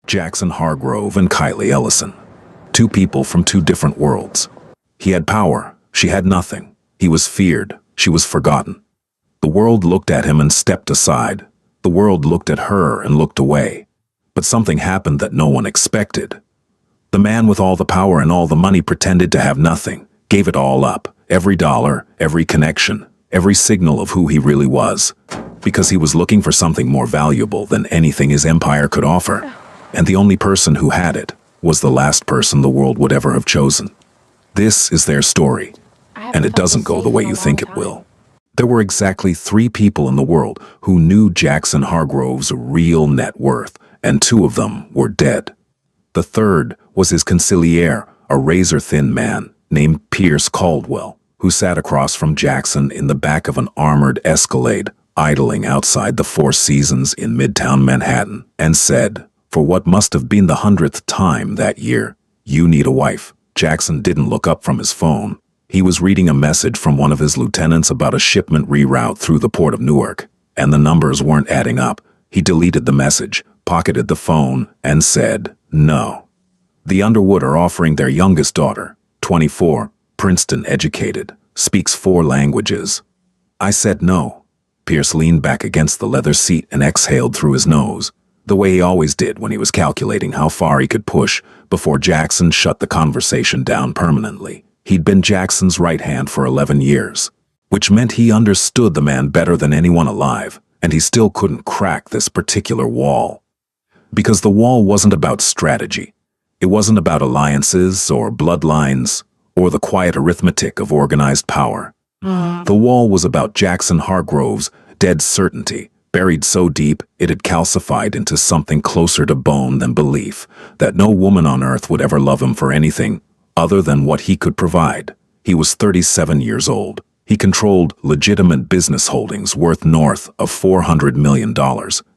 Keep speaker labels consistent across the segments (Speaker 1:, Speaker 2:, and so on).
Speaker 1: Jackson Hargrove and Kylie Ellison. Two people from two different worlds. He had power, she had nothing. He was feared, she was forgotten. The world looked at him and stepped aside. The world looked at her and looked away. But something happened that no one expected. The man with all the power and all the money pretended to have nothing, gave it all up, every dollar, every connection, every signal of who he really was, because he was looking for something more valuable than anything his empire could offer. And the only person who had it was the last person the world would ever have chosen. This is their story, and it doesn't go the way you think it will. There were exactly 3 people in the world who knew Jackson Hargrove's real net worth, and 2 of them were dead. The third was his consigliere, a razor-thin man named Pierce Caldwell, who sat across from Jackson in the back of an armored Escalade, idling outside the Four Seasons in Midtown Manhattan, and said, for what must have been the 100th time that year, "You need a wife." Jackson didn't look up from his phone. He was reading a message from one of his lieutenants about a shipment reroute through the port of Newark, and the numbers weren't adding up. He deleted the message, pocketed the phone, and said, no. The Underwood are offering their youngest daughter, 24, Princeton educated, speaks 4 languages. I said no. Pierce leaned back against the leather seat and exhaled through his nose, the way he always did when he was calculating how far he could push before Jackson shut the conversation down permanently. He'd been Jackson's right hand for 11 years, which meant he understood the man better than anyone alive, and he still couldn't crack this particular wall. Because the wall wasn't about strategy. It wasn't about alliances or bloodlines or the quiet arithmetic of organized power. The wall was about Jackson Hargrove's dead certainty, buried so deep it had calcified into something closer to bone than belief, that no woman on earth would ever love him for anything other than what he could provide. He was 37 years old. He controlled legitimate business holdings worth north of $400 million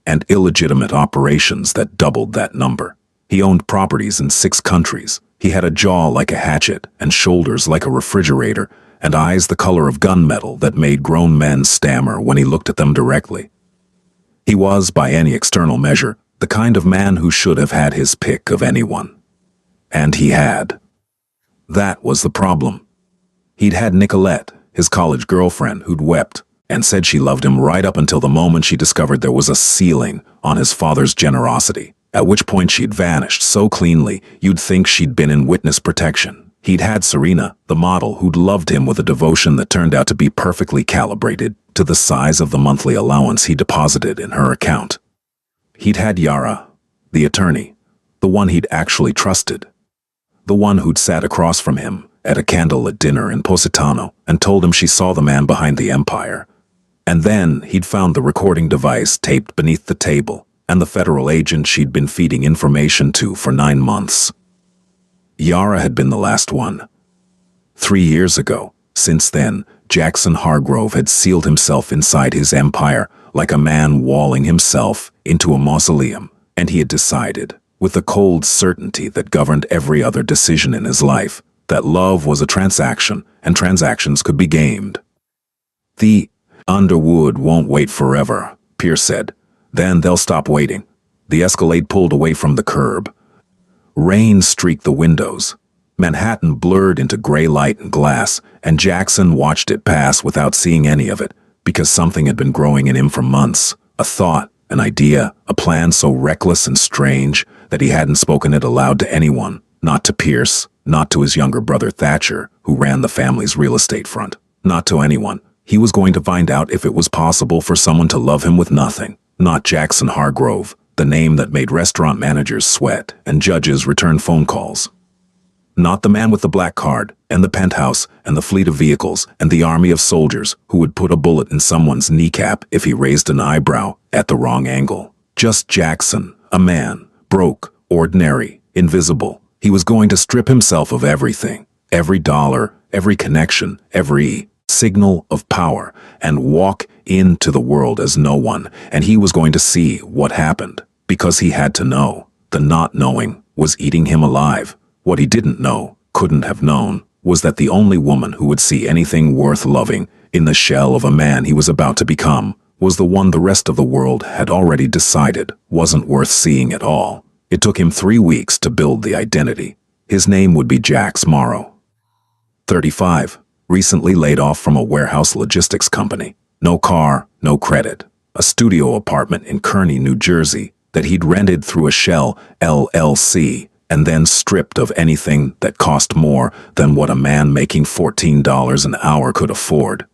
Speaker 1: and illegitimate operations that doubled that number. He owned properties in 6 countries. He had a jaw like a hatchet and shoulders like a refrigerator and eyes the color of gunmetal that made grown men stammer when he looked at them directly. He was, by any external measure, the kind of man who should have had his pick of anyone. And he had. That was the problem. He'd had Nicolette, his college girlfriend, who'd wept and said she loved him right up until the moment she discovered there was a ceiling on his father's generosity, at which point she'd vanished so cleanly you'd think she'd been in witness protection. He'd had Serena, the model, who'd loved him with a devotion that turned out to be perfectly calibrated to the size of the monthly allowance he deposited in her account. He'd had Yara, the attorney, the one he'd actually trusted, the one who'd sat across from him at a candlelit dinner in Positano and told him she saw the man behind the empire. And then he'd found the recording device taped beneath the table and the federal agent she'd been feeding information to for 9 months. Yara had been the last one. 3 years ago. Since then, Jackson Hargrove had sealed himself inside his empire like a man walling himself into a mausoleum, and he had decided, with the cold certainty that governed every other decision in his life, that love was a transaction and transactions could be gamed. The Underwood won't wait forever, Pierce said. Then they'll stop waiting. The Escalade pulled away from the curb. Rain streaked the windows. Manhattan blurred into gray light and glass, and Jackson watched it pass without seeing any of it, because something had been growing in him for months, a thought, an idea, a plan so reckless and strange that he hadn't spoken it aloud to anyone, not to Pierce, not to his younger brother Thatcher, who ran the family's real estate front, not to anyone. He was going to find out if it was possible for someone to love him with nothing, not Jackson Hargrove, the name that made restaurant managers sweat and judges return phone calls. Not the man with the black card, and the penthouse, and the fleet of vehicles, and the army of soldiers who would put a bullet in someone's kneecap if he raised an eyebrow at the wrong angle. Just Jackson, a man, broke, ordinary, invisible. He was going to strip himself of everything, every dollar, every connection, every signal of power, and walk into the world as no one, and he was going to see what happened, because he had to know. The not knowing was eating him alive. What he didn't know, couldn't have known, was that the only woman who would see anything worth loving in the shell of a man he was about to become was the one the rest of the world had already decided wasn't worth seeing at all. It took him 3 weeks to build the identity. His name would be Jax Morrow. 35, recently laid off from a warehouse logistics company. No car, no credit. A studio apartment in Kearney, New Jersey, that he'd rented through a shell LLC and then stripped of anything that cost more than what a man making $14 an hour could afford.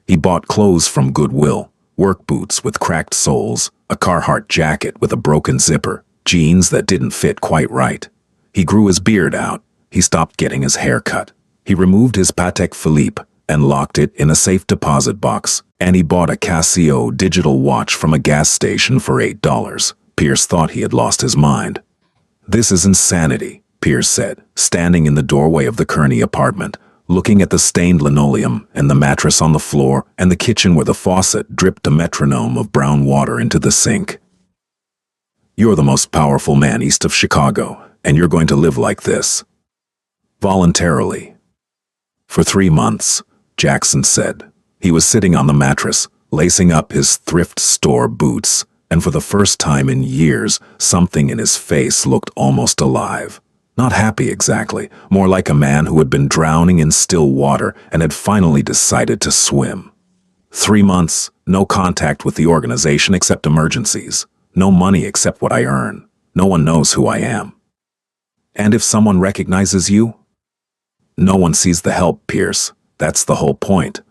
Speaker 1: He bought clothes from Goodwill, work boots with cracked soles, a Carhartt jacket with a broken zipper, jeans that didn't fit quite right. He grew his beard out. He stopped getting his hair cut. He removed his Patek Philippe and locked it in a safe deposit box, and he bought a Casio digital watch from a gas station for $8. Pierce thought he had lost his mind. "This is insanity," Pierce said, standing in the doorway of the Kearney apartment, looking at the stained linoleum and the mattress on the floor and the kitchen where the faucet dripped a metronome of brown water into the sink. "You're the most powerful man east of Chicago, and you're going to live like this." Voluntarily. For 3 months, Jackson said. He was sitting on the mattress, lacing up his thrift store boots, and for the first time in years, something in his face looked almost alive. Not happy exactly, more like a man who had been drowning in still water and had finally decided to swim. 3 months, no contact with the organization except emergencies. No money except what I earn. No one knows who I am. And if someone recognizes you? No one sees the help, Pierce. That's the whole point.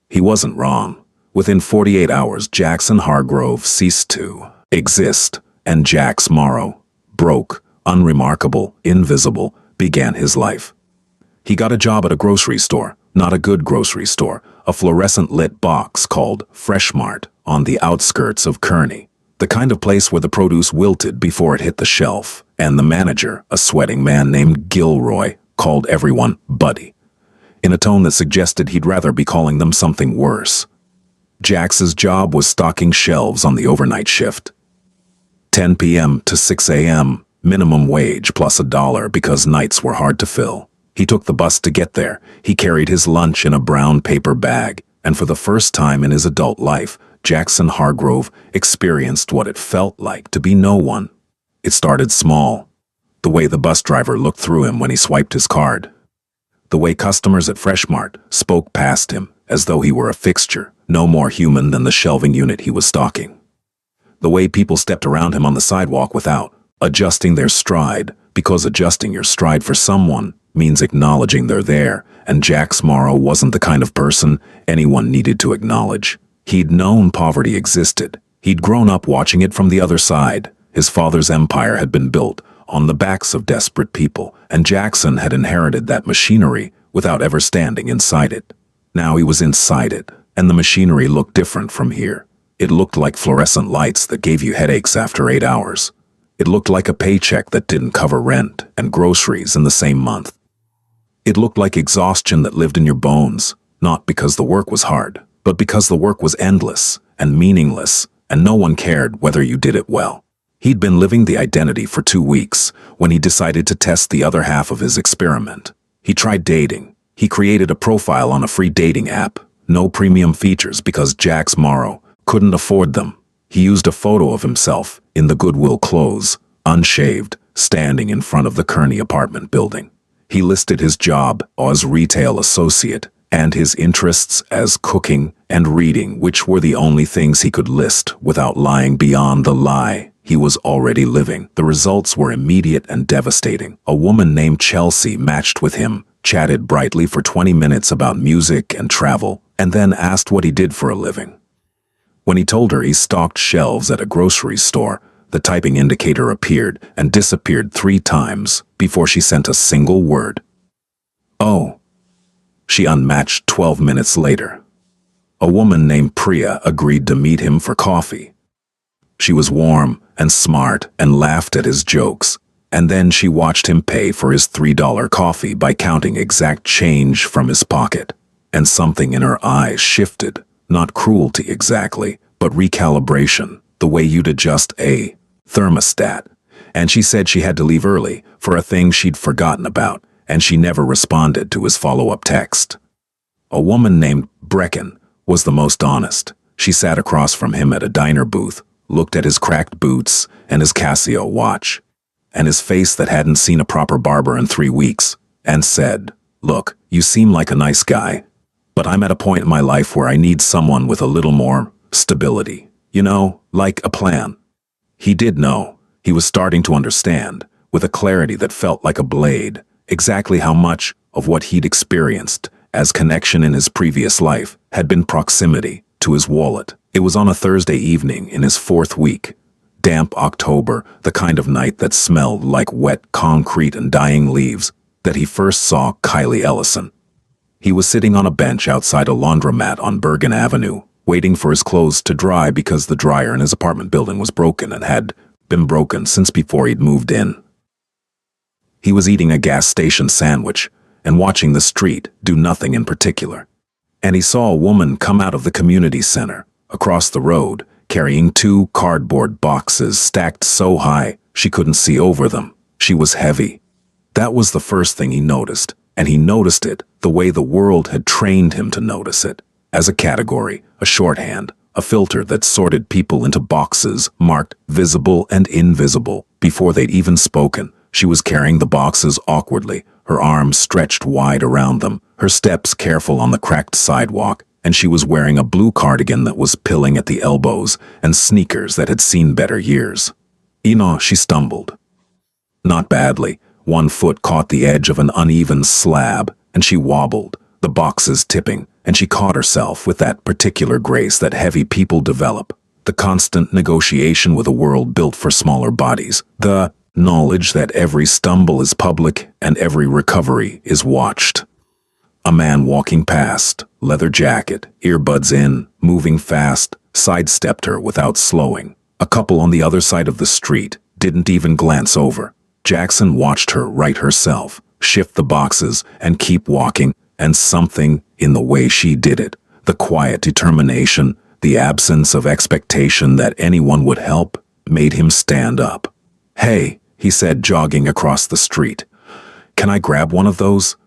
Speaker 1: He wasn't wrong. Within 48 hours, Jackson Hargrove ceased to exist, and Jax Morrow, broke, unremarkable, invisible, began his life. He got a job at a grocery store, not a good grocery store, a fluorescent-lit box called Fresh Mart on the outskirts of Kearney, the kind of place where the produce wilted before it hit the shelf, and the manager, a sweating man named Gilroy, called everyone Buddy, in a tone that suggested he'd rather be calling them something worse. Jax's job was stocking shelves on the overnight shift. 10 p.m. to 6 a.m., minimum wage plus $1 because nights were hard to fill. He took the bus to get there. He carried his lunch in a brown paper bag, and for the first time in his adult life, Jackson Hargrove experienced what it felt like to be no one. It started small. The way the bus driver looked through him when he swiped his card. The way customers at Fresh Mart spoke past him as though he were a fixture, no more human than the shelving unit he was stocking. The way people stepped around him on the sidewalk without adjusting their stride, because adjusting your stride for someone means acknowledging they're there, and Jax Morrow wasn't the kind of person anyone needed to acknowledge. He'd known poverty existed. He'd grown up watching it from the other side. His father's empire had been built on the backs of desperate people, and Jackson had inherited that machinery without ever standing inside it. Now he was inside it, and the machinery looked different from here. It looked like fluorescent lights that gave you headaches after 8 hours. It looked like a paycheck that didn't cover rent and groceries in the same month. It looked like exhaustion that lived in your bones, not because the work was hard, but because the work was endless and meaningless, and no one cared whether you did it well. He'd been living the identity for 2 weeks when he decided to test the other half of his experiment. He tried dating. He created a profile on a free dating app. No premium features because Jax Morrow couldn't afford them. He used a photo of himself in the Goodwill clothes, unshaved, standing in front of the Kearney apartment building. He listed his job as retail associate and his interests as cooking and reading, which were the only things he could list without lying beyond the lie he was already living. The results were immediate and devastating. A woman named Chelsea matched with him, chatted brightly for 20 minutes about music and travel, and then asked what he did for a living. When he told her he stocked shelves at a grocery store, the typing indicator appeared and disappeared 3 times before she sent a single word. "Oh." She unmatched 12 minutes later. A woman named Priya agreed to meet him for coffee. She was warm and smart and laughed at his jokes, and then she watched him pay for his $3 coffee by counting exact change from his pocket, and something in her eyes shifted. Not cruelty exactly, but recalibration, the way you'd adjust a thermostat. And she said she had to leave early for a thing she'd forgotten about, and she never responded to his follow-up text. A woman named Brecken was the most honest. She sat across from him at a diner booth, looked at his cracked boots and his Casio watch. and his face that hadn't seen a proper barber in 3 weeks, and said, "Look, you seem like a nice guy, but I'm at a point in my life where I need someone with a little more stability. You know, like a plan." He did know. He was starting to understand, with a clarity that felt like a blade, exactly how much of what he'd experienced as connection in his previous life had been proximity to his wallet. It was on a Thursday evening in his 4th week. Damp October, the kind of night that smelled like wet concrete and dying leaves, that he first saw Kylie Ellison. He was sitting on a bench outside a laundromat on Bergen Avenue, waiting for his clothes to dry because the dryer in his apartment building was broken and had been broken since before he'd moved in. He was eating a gas station sandwich and watching the street do nothing in particular. And he saw a woman come out of the community center, across the road, carrying 2 cardboard boxes stacked so high she couldn't see over them. She was heavy. That was the first thing he noticed, and he noticed it the way the world had trained him to notice it, as a category, a shorthand, a filter that sorted people into boxes marked visible and invisible before they'd even spoken. She was carrying the boxes awkwardly, her arms stretched wide around them, her steps careful on the cracked sidewalk, and she was wearing a blue cardigan that was pilling at the elbows and sneakers that had seen better years. She stumbled. Not badly. One foot caught the edge of an uneven slab, and she wobbled, the boxes tipping, and she caught herself with that particular grace that heavy people develop, the constant negotiation with a world built for smaller bodies, the knowledge that every stumble is public and every recovery is watched. A man walking past, leather jacket, earbuds in, moving fast, sidestepped her without slowing. A couple on the other side of the street didn't even glance over. Jackson watched her right herself, shift the boxes and keep walking, and something in the way she did it, the quiet determination, the absence of expectation that anyone would help, made him stand up. "Hey," he said, jogging across the street. "Can I grab one of those?"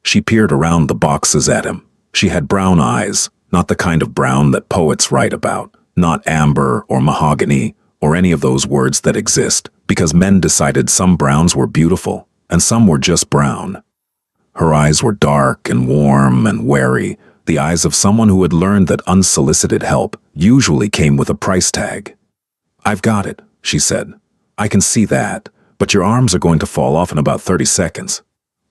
Speaker 1: She peered around the boxes at him. She had brown eyes, not the kind of brown that poets write about, not amber or mahogany or any of those words that exist, because men decided some browns were beautiful and some were just brown. Her eyes were dark and warm and wary, the eyes of someone who had learned that unsolicited help usually came with a price tag. "I've got it," she said. "I can see that, but your arms are going to fall off in about 30 seconds.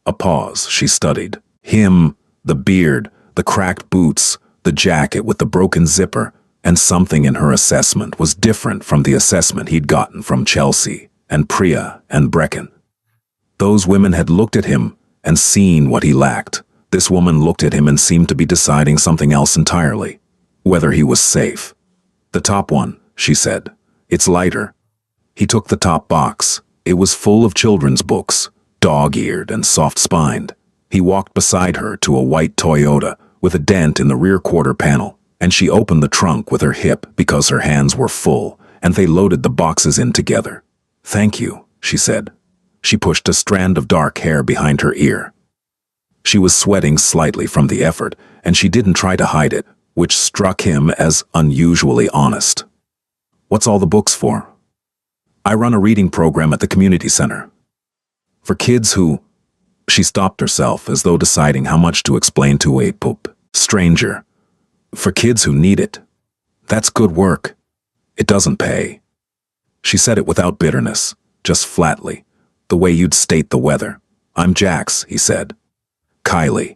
Speaker 1: A pause. She studied. Him, the beard, the cracked boots, the jacket with the broken zipper, and something in her assessment was different from the assessment he'd gotten from Chelsea and Priya and Brecken. Those women had looked at him and seen what he lacked. This woman looked at him and seemed to be deciding something else entirely. Whether he was safe. "The top one," she said. "It's lighter." He took the top box. It was full of children's books, dog-eared and soft-spined. He walked beside her to a white Toyota with a dent in the rear quarter panel, and she opened the trunk with her hip because her hands were full, and they loaded the boxes in together. "Thank you," she said. She pushed a strand of dark hair behind her ear. She was sweating slightly from the effort, and she didn't try to hide it, which struck him as unusually honest. "What's all the books for?" "I run a reading program at the community center. For kids who..." She stopped herself as though deciding how much to explain to a stranger. "For kids who need it. That's good work. It doesn't pay." She said it without bitterness, just flatly, the way you'd state the weather. "I'm Jax," he said. "Kylie."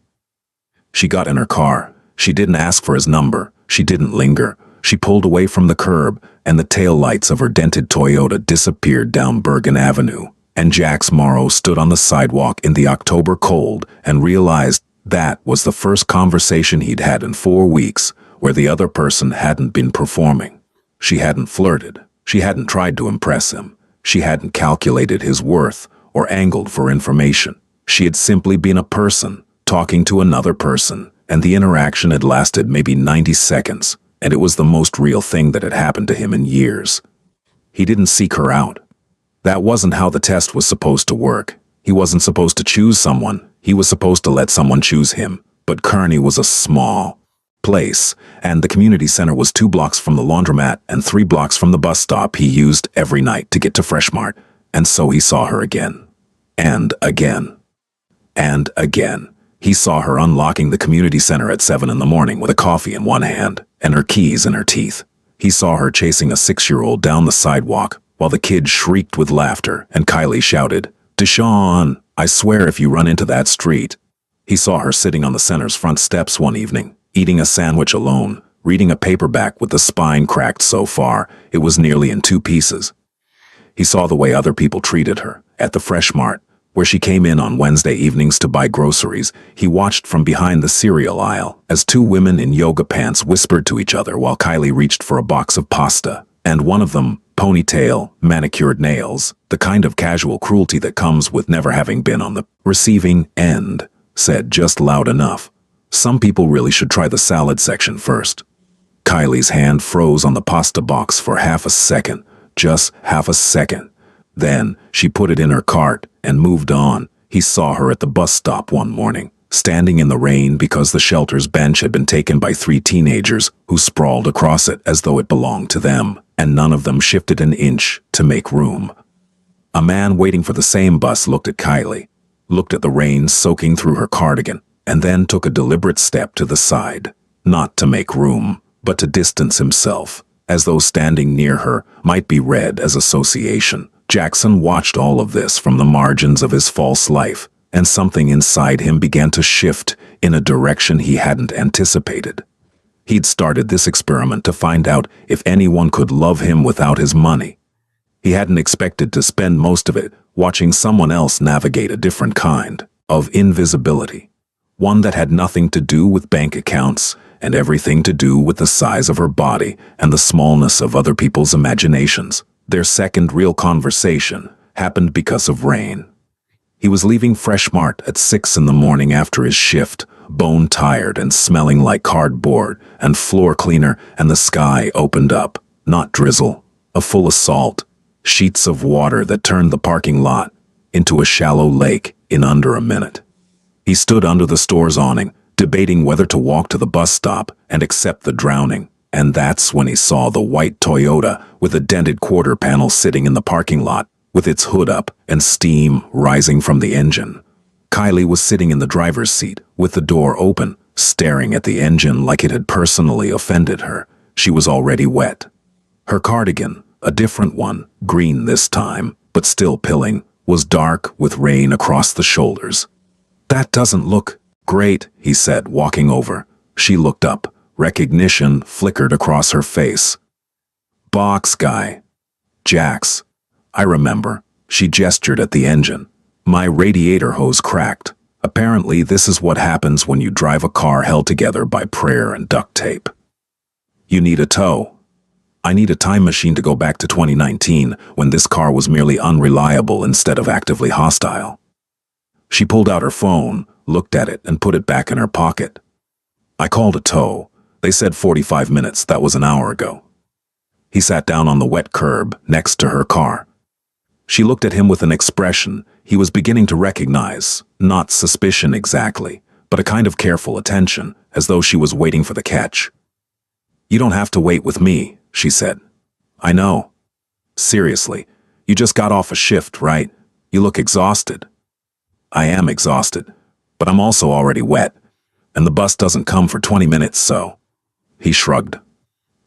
Speaker 1: She got in her car. She didn't ask for his number. She didn't linger. She pulled away from the curb, and the taillights of her dented Toyota disappeared down Bergen Avenue, and Jax Morrow stood on the sidewalk in the October cold and realized that was the first conversation he'd had in 4 weeks where the other person hadn't been performing. She hadn't flirted. She hadn't tried to impress him. She hadn't calculated his worth or angled for information. She had simply been a person talking to another person, and the interaction had lasted maybe 90 seconds, and it was the most real thing that had happened to him in years. He didn't seek her out. That wasn't how the test was supposed to work. He wasn't supposed to choose someone. He was supposed to let someone choose him. But Kearney was a small place, and the community center was 2 blocks from the laundromat and 3 blocks from the bus stop he used every night to get to Freshmart. And so he saw her again. And again. And again. He saw her unlocking the community center at 7 in the morning with a coffee in one hand and her keys in her teeth. He saw her chasing a 6-year-old down the sidewalk while the kid shrieked with laughter and Kylie shouted, "Deshaun, I swear if you run into that street." He saw her sitting on the center's front steps one evening, eating a sandwich alone, reading a paperback with the spine cracked so far it was nearly in 2 pieces. He saw the way other people treated her at the Fresh Mart, where she came in on Wednesday evenings to buy groceries. He watched from behind the cereal aisle as 2 women in yoga pants whispered to each other while Kylie reached for a box of pasta, and one of them, ponytail, manicured nails, the kind of casual cruelty that comes with never having been on the receiving end, said just loud enough, "Some people really should try the salad section first." Kylie's hand froze on the pasta box for half a second, just half a second. Then she put it in her cart and moved on. He saw her at the bus stop one morning, standing in the rain because the shelter's bench had been taken by 3 teenagers who sprawled across it as though it belonged to them, and none of them shifted an inch to make room. A man waiting for the same bus looked at Kylie, looked at the rain soaking through her cardigan, and then took a deliberate step to the side, not to make room, but to distance himself, as though standing near her might be read as association. Jackson watched all of this from the margins of his false life, and something inside him began to shift in a direction he hadn't anticipated. He'd started this experiment to find out if anyone could love him without his money. He hadn't expected to spend most of it watching someone else navigate a different kind of invisibility, one that had nothing to do with bank accounts and everything to do with the size of her body and the smallness of other people's imaginations. Their second real conversation happened because of rain. He was leaving Fresh Mart at 6 in the morning after his shift, bone-tired and smelling like cardboard and floor cleaner, and the sky opened up, not drizzle, a full of salt, sheets of water that turned the parking lot into a shallow lake in under a minute. He stood under the store's awning, debating whether to walk to the bus stop and accept the drowning. And that's when he saw the white Toyota with a dented quarter panel sitting in the parking lot, with its hood up and steam rising from the engine. Kylie was sitting in the driver's seat, with the door open, staring at the engine like it had personally offended her. She was already wet. Her cardigan, a different one, green this time, but still pilling, was dark with rain across the shoulders. "That doesn't look great," he said, walking over. She looked up. Recognition flickered across her face. "Box guy. Jax. I remember." She gestured at the engine. "My radiator hose cracked. Apparently this is what happens when you drive a car held together by prayer and duct tape. You need a tow. I need a time machine to go back to 2019 when this car was merely unreliable instead of actively hostile." She pulled out her phone, looked at it, and put it back in her pocket. "I called a tow. They said 45 minutes. That was an hour ago." He sat down on the wet curb next to her car. She looked at him with an expression he was beginning to recognize, not suspicion exactly, but a kind of careful attention, as though she was waiting for the catch. "You don't have to wait with me," she said. "I know. Seriously, you just got off a shift, right? You look exhausted." "I am exhausted, but I'm also already wet, and the bus doesn't come for 20 minutes, so..." He shrugged.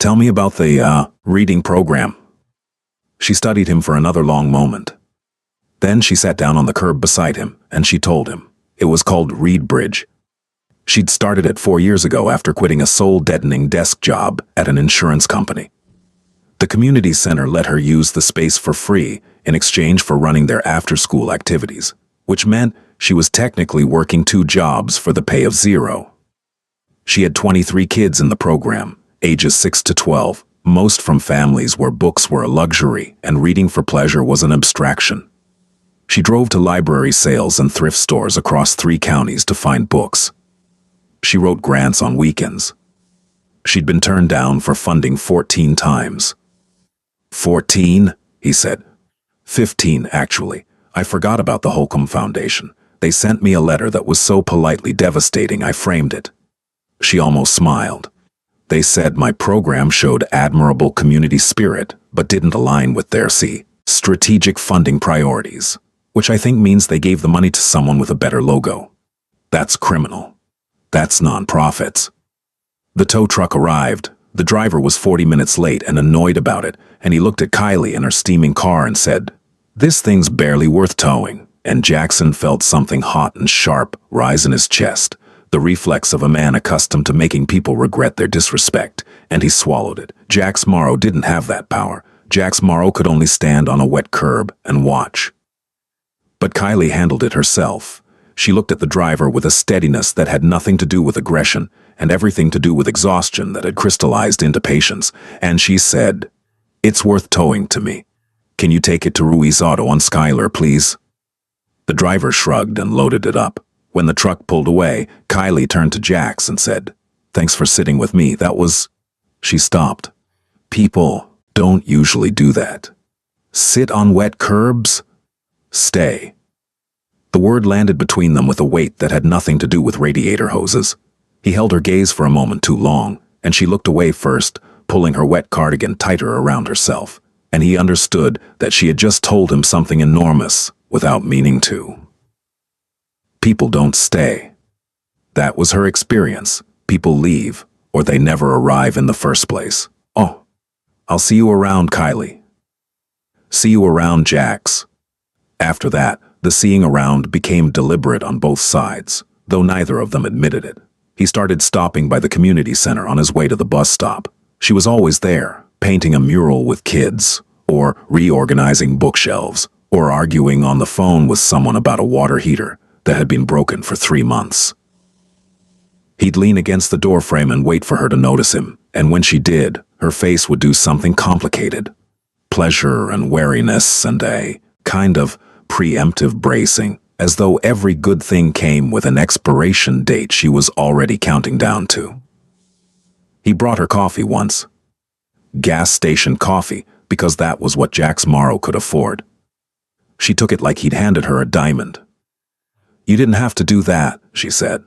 Speaker 1: "Tell me about the, reading program." She studied him for another long moment. Then she sat down on the curb beside him, and she told him. It was called Read Bridge. She'd started it 4 years ago after quitting a soul-deadening desk job at an insurance company. The community center let her use the space for free in exchange for running their after-school activities, which meant she was technically working 2 jobs for the pay of 0. She had 23 kids in the program, ages 6 to 12, most from families where books were a luxury and reading for pleasure was an abstraction. She drove to library sales and thrift stores across 3 counties to find books. She wrote grants on weekends. She'd been turned down for funding 14 times. 14? He said. 15, actually. I forgot about the Holcomb Foundation. They sent me a letter that was so politely devastating I framed it. She almost smiled. They said my program showed admirable community spirit, but didn't align with their Strategic funding priorities, which I think means they gave the money to someone with a better logo. That's criminal. That's non-profits. The tow truck arrived. The driver was 40 minutes late and annoyed about it, and he looked at Kylie in her steaming car and said, "This thing's barely worth towing." And Jackson felt something hot and sharp rise in his chest, the reflex of a man accustomed to making people regret their disrespect, and he swallowed it. Jax Morrow didn't have that power. Jax Morrow could only stand on a wet curb and watch. But Kylie handled it herself. She looked at the driver with a steadiness that had nothing to do with aggression and everything to do with exhaustion that had crystallized into patience, and she said, "It's worth towing to me. Can you take it to Ruiz Auto on Skylar, please?" The driver shrugged and loaded it up. When the truck pulled away, Kylie turned to Jax and said, "Thanks for sitting with me. That was..." She stopped. People don't usually do that. Sit on wet curbs? Stay. The word landed between them with a weight that had nothing to do with radiator hoses. He held her gaze for a moment too long, and she looked away first, pulling her wet cardigan tighter around herself, and he understood that she had just told him something enormous without meaning to. People don't stay. That was her experience. People leave, or they never arrive in the first place. "Oh, I'll see you around, Kylie." "See you around, Jax." After that, the seeing around became deliberate on both sides, though neither of them admitted it. He started stopping by the community center on his way to the bus stop. She was always there, painting a mural with kids, or reorganizing bookshelves, or arguing on the phone with someone about a water heater that had been broken for 3 months. He'd lean against the doorframe and wait for her to notice him, and when she did, her face would do something complicated. Pleasure and wariness and a kind of preemptive bracing, as though every good thing came with an expiration date she was already counting down to. He brought her coffee once. Gas station coffee, because that was what Jax Morrow could afford. She took it like he'd handed her a diamond. "You didn't have to do that," she said.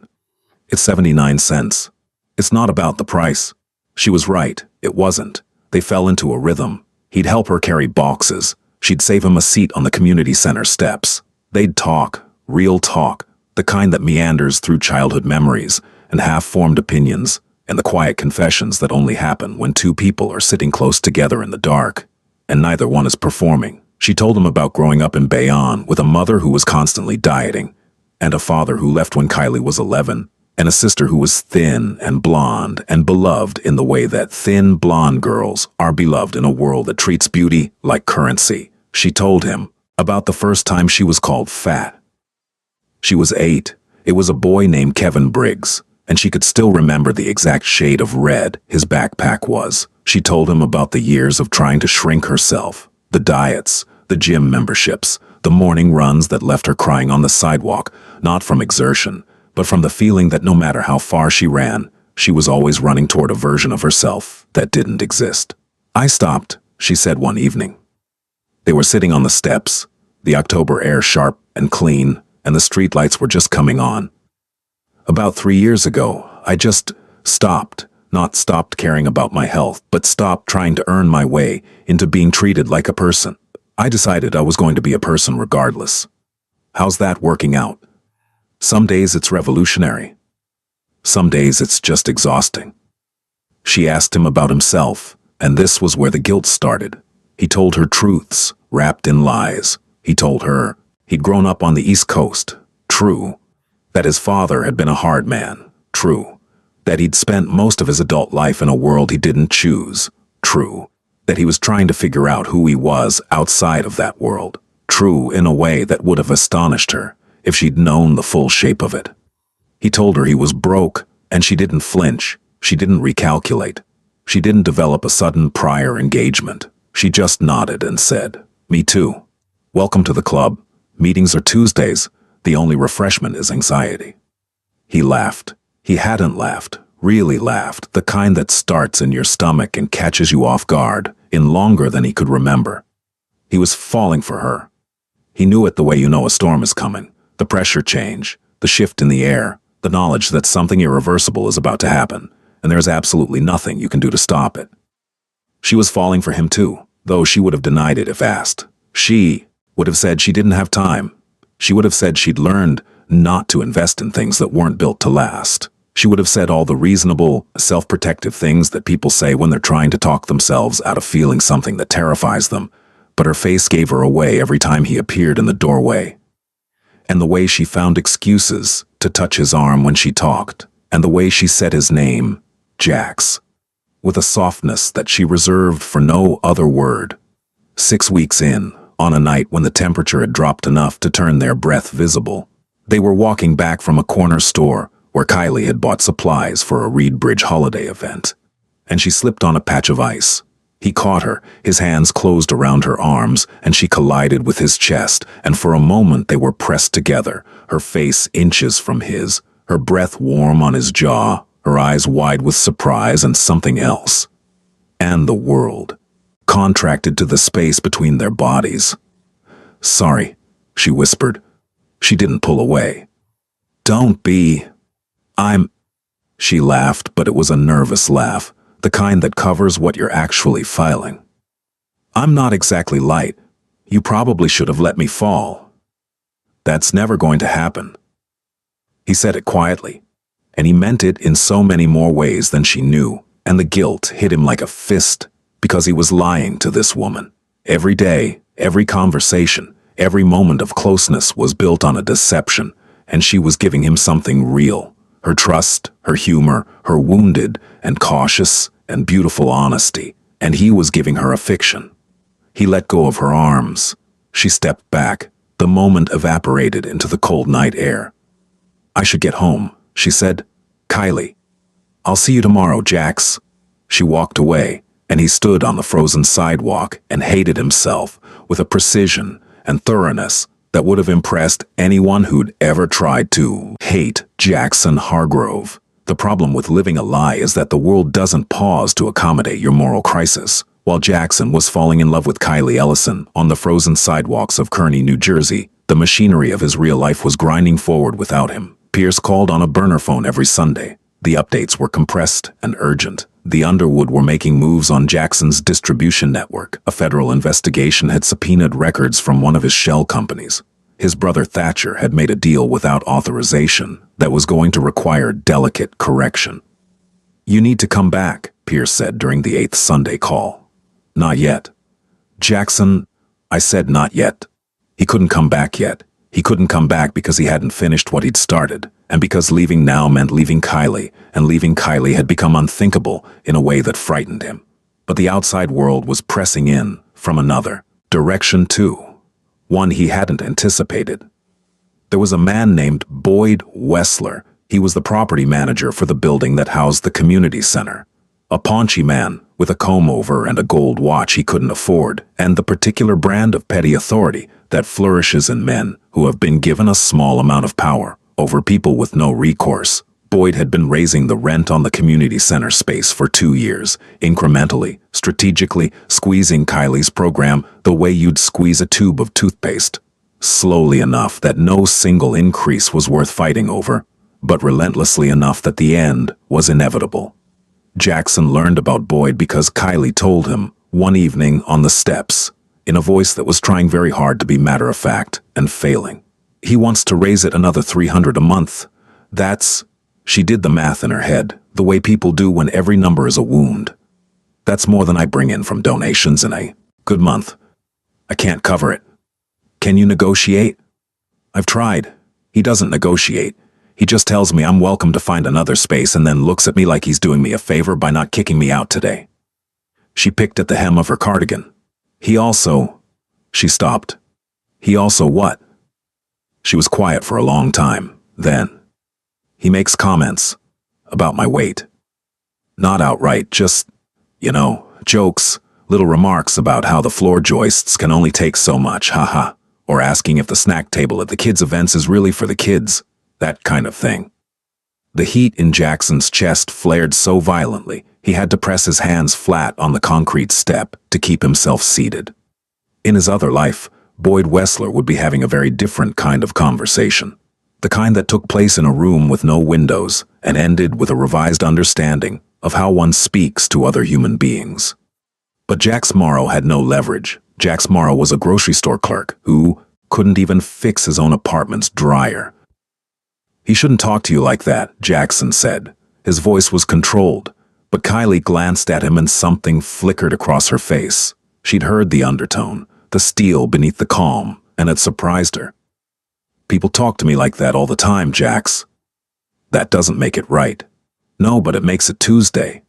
Speaker 1: "It's 79 cents. It's not about the price." She was right, it wasn't. They fell into a rhythm. He'd help her carry boxes. She'd save him a seat on the community center steps. They'd talk, real talk, the kind that meanders through childhood memories and half-formed opinions, and the quiet confessions that only happen when two people are sitting close together in the dark, and neither one is performing. She told him about growing up in Bayonne with a mother who was constantly dieting, and a father who left when Kylie was 11, and a sister who was thin and blonde and beloved in the way that thin blonde girls are beloved in a world that treats beauty like currency. She told him about the first time she was called fat. She was 8. It was a boy named Kevin Briggs, and she could still remember the exact shade of red his backpack was. She told him about the years of trying to shrink herself, the diets, the gym memberships, the morning runs that left her crying on the sidewalk, not from exertion, but from the feeling that no matter how far she ran, she was always running toward a version of herself that didn't exist. "I stopped," she said one evening. They were sitting on the steps, the October air sharp and clean, and the streetlights were just coming on. "About 3 years ago, I just stopped, not stopped caring about my health, but stopped trying to earn my way into being treated like a person. I decided I was going to be a person regardless. How's that working out? Some days it's revolutionary. Some days it's just exhausting." She asked him about himself, and this was where the guilt started. He told her truths, wrapped in lies. He told her he'd grown up on the East Coast, true. That his father had been a hard man, true. That he'd spent most of his adult life in a world he didn't choose, true. That he was trying to figure out who he was outside of that world, true in a way that would have astonished her if she'd known the full shape of it. He told her he was broke, and she didn't flinch. She didn't recalculate. She didn't develop a sudden prior engagement. She just nodded and said, "Me too. Welcome to the club. Meetings are Tuesdays. The only refreshment is anxiety." He laughed. He hadn't laughed, really laughed, the kind that starts in your stomach and catches you off guard, in longer than he could remember. He was falling for her. He knew it the way you know a storm is coming. The pressure change, the shift in the air, the knowledge that something irreversible is about to happen, and there's absolutely nothing you can do to stop it. She was falling for him too, though she would have denied it if asked. She would have said she didn't have time. She would have said she'd learned not to invest in things that weren't built to last. She would have said all the reasonable, self-protective things that people say when they're trying to talk themselves out of feeling something that terrifies them. But her face gave her away every time he appeared in the doorway. And the way she found excuses to touch his arm when she talked, and the way she said his name, Jax, with a softness that she reserved for no other word. 6 weeks in, on a night when the temperature had dropped enough to turn their breath visible, they were walking back from a corner store where Kylie had bought supplies for a Reed Bridge holiday event, and she slipped on a patch of ice. He caught her, his hands closed around her arms, and she collided with his chest, and for a moment they were pressed together, her face inches from his, her breath warm on his jaw, her eyes wide with surprise and something else. And the world contracted to the space between their bodies. "Sorry," she whispered. She didn't pull away. "Don't be. She laughed, but it was a nervous laugh, the kind that covers what you're actually feeling. "I'm not exactly light. You probably should have let me fall." "That's never going to happen." He said it quietly, and he meant it in so many more ways than she knew, and the guilt hit him like a fist because he was lying to this woman. Every day, every conversation, every moment of closeness was built on a deception, and she was giving him something real. Her trust, her humor, her wounded and cautious and beautiful honesty, and he was giving her a fiction. He let go of her arms. She stepped back. The moment evaporated into the cold night air. "I should get home," she said. "Kylie, I'll see you tomorrow, Jax." She walked away, and he stood on the frozen sidewalk and hated himself with a precision and thoroughness that would have impressed anyone who'd ever tried to hate Jackson Hargrove. The problem with living a lie is that the world doesn't pause to accommodate your moral crisis. While Jackson was falling in love with Kylie Ellison on the frozen sidewalks of Kearney, New Jersey, the machinery of his real life was grinding forward without him. Pierce called on a burner phone every Sunday. The updates were compressed and urgent. The Underwood were making moves on Jackson's distribution network. A federal investigation had subpoenaed records from one of his shell companies. His brother Thatcher had made a deal without authorization that was going to require delicate correction. "You need to come back," Pierce said during the 8th Sunday call. "Not yet." "Jackson," I said, "not yet." He couldn't come back yet. He couldn't come back because he hadn't finished what he'd started, and because leaving now meant leaving Kylie, and leaving Kylie had become unthinkable in a way that frightened him. But the outside world was pressing in from another direction too, one he hadn't anticipated. There was a man named Boyd Wessler. He was the property manager for the building that housed the community center. A paunchy man with a comb-over and a gold watch he couldn't afford, and the particular brand of petty authority that flourishes in men who have been given a small amount of power over people with no recourse. Boyd had been raising the rent on the community center space for 2 years, incrementally, strategically, squeezing Kylie's program the way you'd squeeze a tube of toothpaste. Slowly enough that no single increase was worth fighting over, but relentlessly enough that the end was inevitable. Jackson learned about Boyd because Kylie told him one evening on the steps, in a voice that was trying very hard to be matter-of-fact and failing. "He wants to raise it another $300 a month. That's..." She did the math in her head, the way people do when every number is a wound. "That's more than I bring in from donations in a good month. I can't cover it. Can you negotiate?" "I've tried." He doesn't negotiate. He just tells me I'm welcome to find another space and then looks at me like he's doing me a favor by not kicking me out today. She picked at the hem of her cardigan. "He also..." She stopped. "He also what?" She was quiet for a long time. Then, "He makes comments about my weight. Not outright, just, jokes, little remarks about how the floor joists can only take so much, haha, or asking if the snack table at the kids' events is really for the kids, that kind of thing." The heat in Jackson's chest flared so violently, he had to press his hands flat on the concrete step to keep himself seated. In his other life, Boyd Wessler would be having a very different kind of conversation. The kind that took place in a room with no windows and ended with a revised understanding of how one speaks to other human beings. But Jax Morrow had no leverage Jax Morrow was a grocery store clerk who couldn't even fix his own apartment's dryer. "He shouldn't talk to you like that," Jackson said. His voice was controlled, but Kylie glanced at him and something flickered across her face. She'd heard the undertone, the steel beneath the calm, and it surprised her. "People talk to me like that all the time, Jax." "That doesn't make it right." "No, but it makes it Tuesday."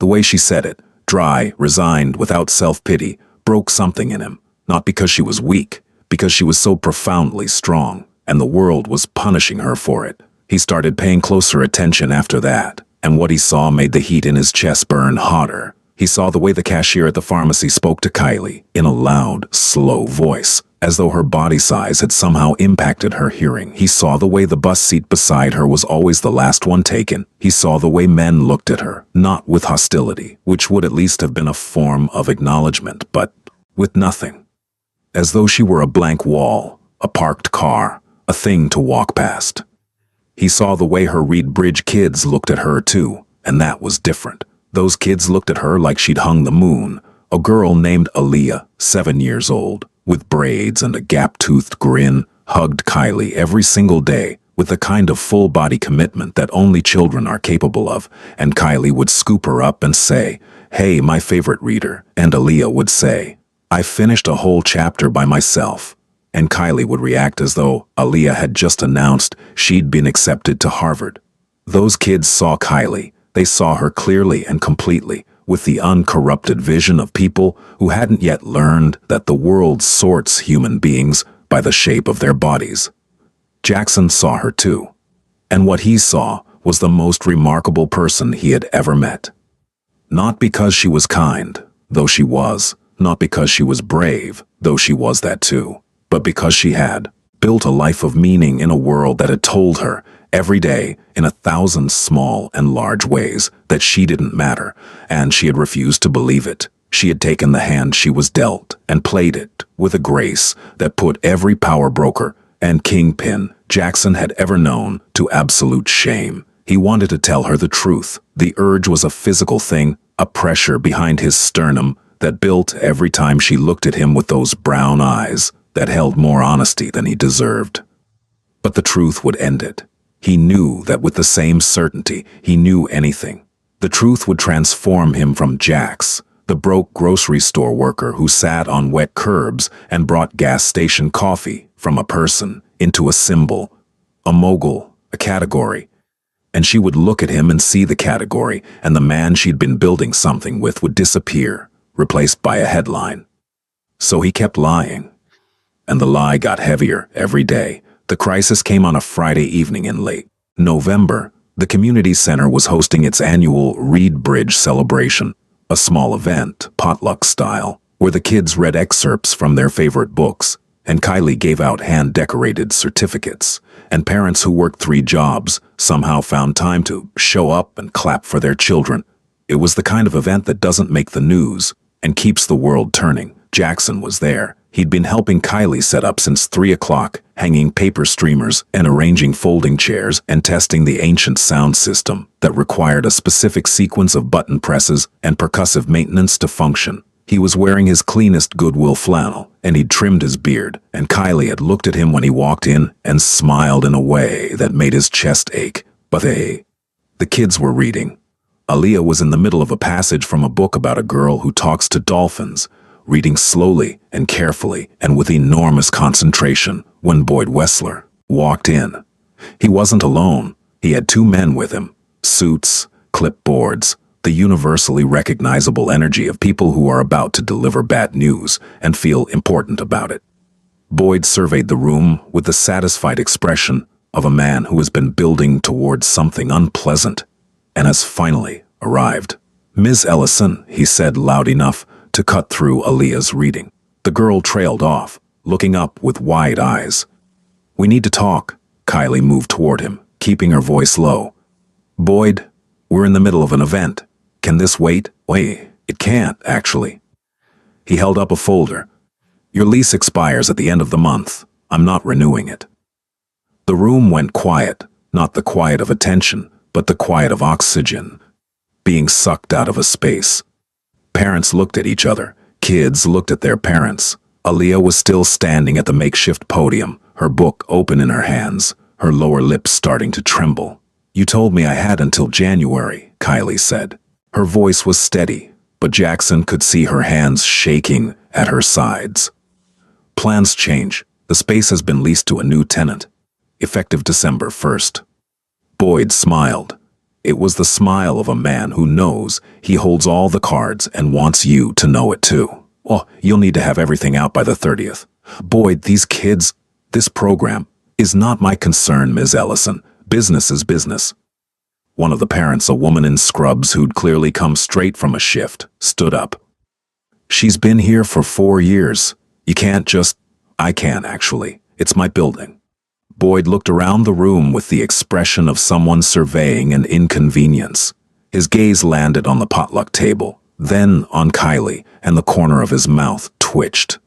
Speaker 1: The way she said it, dry, resigned, without self-pity, broke something in him, not because she was weak, because she was so profoundly strong, and the world was punishing her for it. He started paying closer attention after that, and what he saw made the heat in his chest burn hotter. He saw the way the cashier at the pharmacy spoke to Kylie in a loud, slow voice, as though her body size had somehow impacted her hearing. He saw the way the bus seat beside her was always the last one taken. He saw the way men looked at her, not with hostility, which would at least have been a form of acknowledgement, but with nothing. As though she were a blank wall, a parked car, a thing to walk past. He saw the way her Reed Bridge kids looked at her too, and that was different. Those kids looked at her like she'd hung the moon. A girl named Aaliyah, 7 years old, with braids and a gap-toothed grin, hugged Kylie every single day with the kind of full-body commitment that only children are capable of, and Kylie would scoop her up and say, "Hey, my favorite reader," and Aaliyah would say, "I finished a whole chapter by myself." And Kylie would react as though Aaliyah had just announced she'd been accepted to Harvard. Those kids saw Kylie. They saw her clearly and completely, with the uncorrupted vision of people who hadn't yet learned that the world sorts human beings by the shape of their bodies. Jackson saw her too, and what he saw was the most remarkable person he had ever met. Not because she was kind, though she was, not because she was brave, though she was that too, but because she had built a life of meaning in a world that had told her every day in 1,000 small and large ways that she didn't matter, and she had refused to believe it. She had taken the hand she was dealt and played it with a grace that put every power broker and kingpin Jackson had ever known to absolute shame. He wanted to tell her the truth. The urge was a physical thing, a pressure behind his sternum that built every time she looked at him with those brown eyes that held more honesty than he deserved. But the truth would end it. He knew that with the same certainty he knew anything. The truth would transform him from Jax, the broke grocery store worker who sat on wet curbs and brought gas station coffee, from a person into a symbol, a mogul, a category. And she would look at him and see the category, and the man she'd been building something with would disappear, replaced by a headline. So he kept lying. And the lie got heavier every day. The crisis came on a Friday evening in late November. The community center was hosting its annual Reed Bridge celebration, a small event, potluck style, where the kids read excerpts from their favorite books, and Kylie gave out hand-decorated certificates, and parents who worked 3 jobs somehow found time to show up and clap for their children. It was the kind of event that doesn't make the news and keeps the world turning. Jackson was there. He'd been helping Kylie set up since 3 o'clock, hanging paper streamers and arranging folding chairs and testing the ancient sound system that required a specific sequence of button presses and percussive maintenance to function. He was wearing his cleanest Goodwill flannel, and he'd trimmed his beard, and Kylie had looked at him when he walked in and smiled in a way that made his chest ache. But the kids were reading. Aaliyah was in the middle of a passage from a book about a girl who talks to dolphins, reading slowly and carefully and with enormous concentration when Boyd Wessler walked in. He wasn't alone. He had 2 men with him, suits, clipboards, the universally recognizable energy of people who are about to deliver bad news and feel important about it. Boyd surveyed the room with the satisfied expression of a man who has been building towards something unpleasant and has finally arrived. "Ms. Ellison," he said loud enough to cut through Aaliyah's reading. The girl trailed off, looking up with wide eyes. "We need to talk." Kylie moved toward him, keeping her voice low. "Boyd, we're in the middle of an event. Can this wait?" "Wait, it can't, actually." He held up a folder. "Your lease expires at the end of the month. I'm not renewing it." The room went quiet, not the quiet of attention, but the quiet of oxygen, being sucked out of a space. Parents looked at each other, kids looked at their parents. Aaliyah was still standing at the makeshift podium, her book open in her hands, her lower lip starting to tremble. "You told me I had until January," Kylie said. Her voice was steady, but Jackson could see her hands shaking at her sides. "Plans change. The space has been leased to a new tenant. Effective December 1st. Boyd smiled. It was the smile of a man who knows he holds all the cards and wants you to know it too. "Oh, you'll need to have everything out by the 30th. "Boyd, these kids, this program is not my concern, Ms. Ellison. Business is business." One of the parents, a woman in scrubs who'd clearly come straight from a shift, stood up. "She's been here for 4 years. You can't just—" "I can, actually. It's my building." Boyd looked around the room with the expression of someone surveying an inconvenience. His gaze landed on the potluck table, then on Kylie, and the corner of his mouth twitched.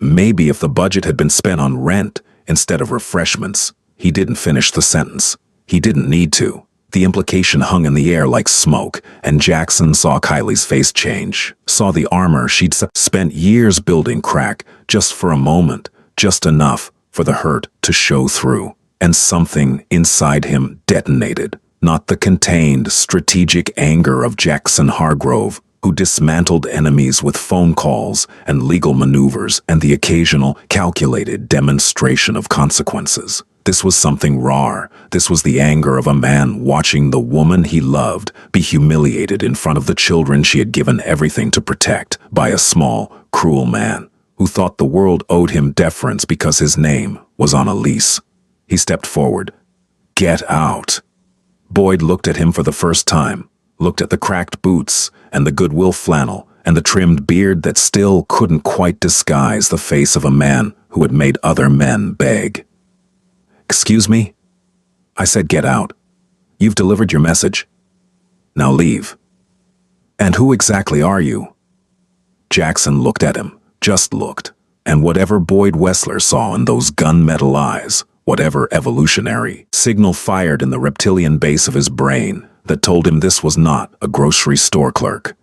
Speaker 1: Maybe if the budget had been spent on rent instead of refreshments. He didn't finish the sentence. He didn't need to. The implication hung in the air like smoke, and Jackson saw Kylie's face change, saw the armor she'd spent years building crack just for a moment, just enough for the hurt to show through. And something inside him detonated, not the contained, strategic anger of Jackson Hargrove, who dismantled enemies with phone calls and legal maneuvers and the occasional, calculated demonstration of consequences. This was something raw. This was the anger of a man watching the woman he loved be humiliated in front of the children she had given everything to protect by a small, cruel man who thought the world owed him deference because his name was on a lease. He stepped forward. "Get out." Boyd looked at him for the first time, looked at the cracked boots and the Goodwill flannel and the trimmed beard that still couldn't quite disguise the face of a man who had made other men beg. "Excuse me?" I said, "Get out. You've delivered your message. Now leave." "And who exactly are you?" Jackson looked at him, just looked, and whatever Boyd Wessler saw in those gunmetal eyes, whatever evolutionary signal fired in the reptilian base of his brain that told him this was not a grocery store clerk.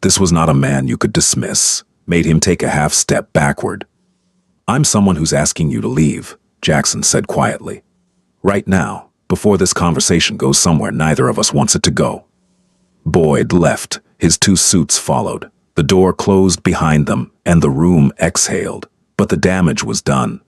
Speaker 1: This was not a man you could dismiss, made him take a half step backward. "I'm someone who's asking you to leave," Jackson said quietly. "Right now, before this conversation goes somewhere neither of us wants it to go." Boyd left. His two suits followed. The door closed behind them, and the room exhaled. But the damage was done.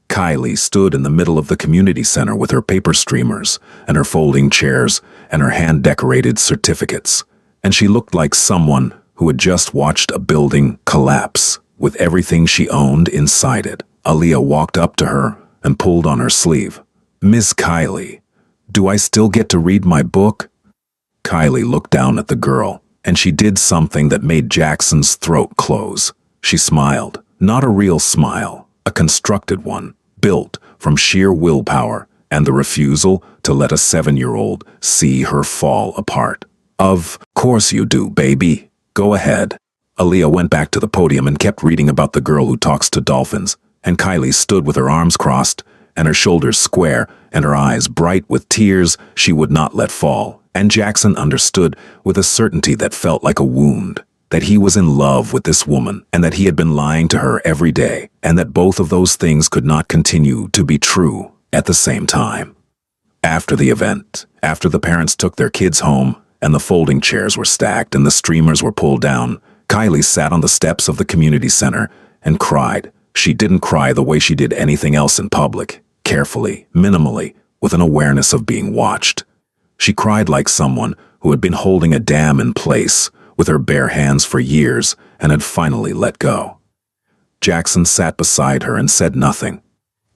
Speaker 1: Kylie stood in the middle of the community center with her paper streamers and her folding chairs and her hand-decorated certificates, and she looked like someone who had just watched a building collapse with everything she owned inside it. Aaliyah walked up to her and pulled on her sleeve. "Miss Kylie, do I still get to read my book?" Kylie looked down at the girl, and she did something that made Jackson's throat close. She smiled, not a real smile, a constructed one, built from sheer willpower and the refusal to let a 7-year-old see her fall apart. "Of course you do, baby. Go ahead." Aaliyah went back to the podium and kept reading about the girl who talks to dolphins, and Kylie stood with her arms crossed and her shoulders square and her eyes bright with tears she would not let fall. And Jackson understood with a certainty that felt like a wound, that he was in love with this woman and that he had been lying to her every day, and that both of those things could not continue to be true at the same time. After the event, after the parents took their kids home and the folding chairs were stacked and the streamers were pulled down, Kylie sat on the steps of the community center and cried. She didn't cry the way she did anything else in public, carefully, minimally, with an awareness of being watched. She cried like someone who had been holding a dam in place with her bare hands for years and had finally let go. Jackson sat beside her and said nothing.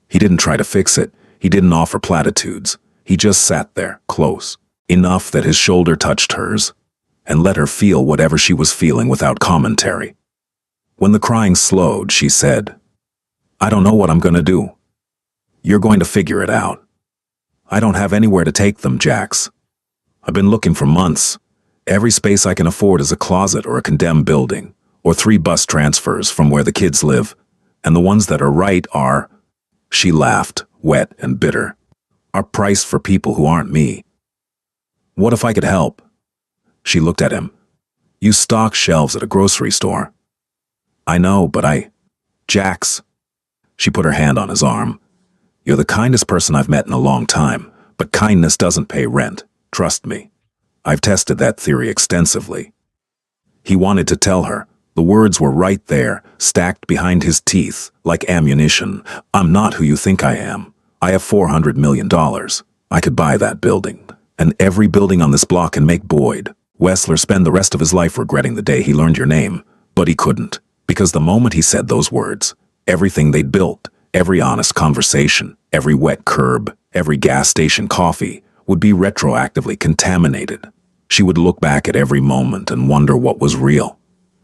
Speaker 1: He didn't try to fix it. He didn't offer platitudes. He just sat there, close, enough that his shoulder touched hers, and let her feel whatever she was feeling without commentary. When the crying slowed, she said, "I don't know what I'm going to do. You're going to figure it out. I don't have anywhere to take them, Jax. I've been looking for months. Every space I can afford is a closet or a condemned building, or 3 bus transfers from where the kids live, and the ones that are right are," she laughed, wet and bitter, "are priced for people who aren't me. What if I could help?" She looked at him. "You stock shelves at a grocery store. I know, but Jax. She put her hand on his arm. You're the kindest person I've met in a long time, but kindness doesn't pay rent. Trust me. I've tested that theory extensively. He wanted to tell her. The words were right there, stacked behind his teeth, like ammunition. I'm not who you think I am. I have $400 million. I could buy that building. And every building on this block can make Boyd Wessler spend the rest of his life regretting the day he learned your name. But he couldn't. Because the moment he said those words, everything they'd built, every honest conversation, every wet curb, every gas station coffee, would be retroactively contaminated. She would look back at every moment and wonder what was real.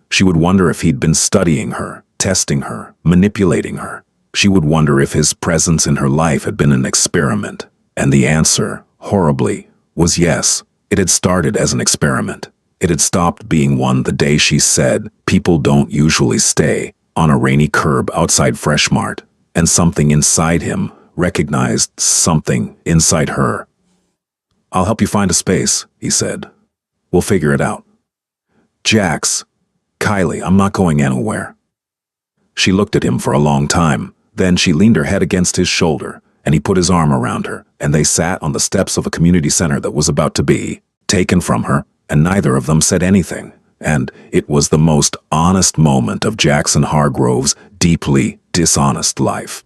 Speaker 1: She would wonder if he'd been studying her, testing her, manipulating her. She would wonder if his presence in her life had been an experiment. And the answer, horribly, was yes. It had started as an experiment. It had stopped being one the day she said, "People don't usually stay," on a rainy curb outside Freshmart. And something inside him recognized something inside her. "I'll help you find a space," he said. "We'll figure it out." "Jax, Kylie, I'm not going anywhere." She looked at him for a long time. Then she leaned her head against his shoulder, and he put his arm around her, and they sat on the steps of a community center that was about to be taken from her, and neither of them said anything. And it was the most honest moment of Jackson Hargrove's deeply dishonest life.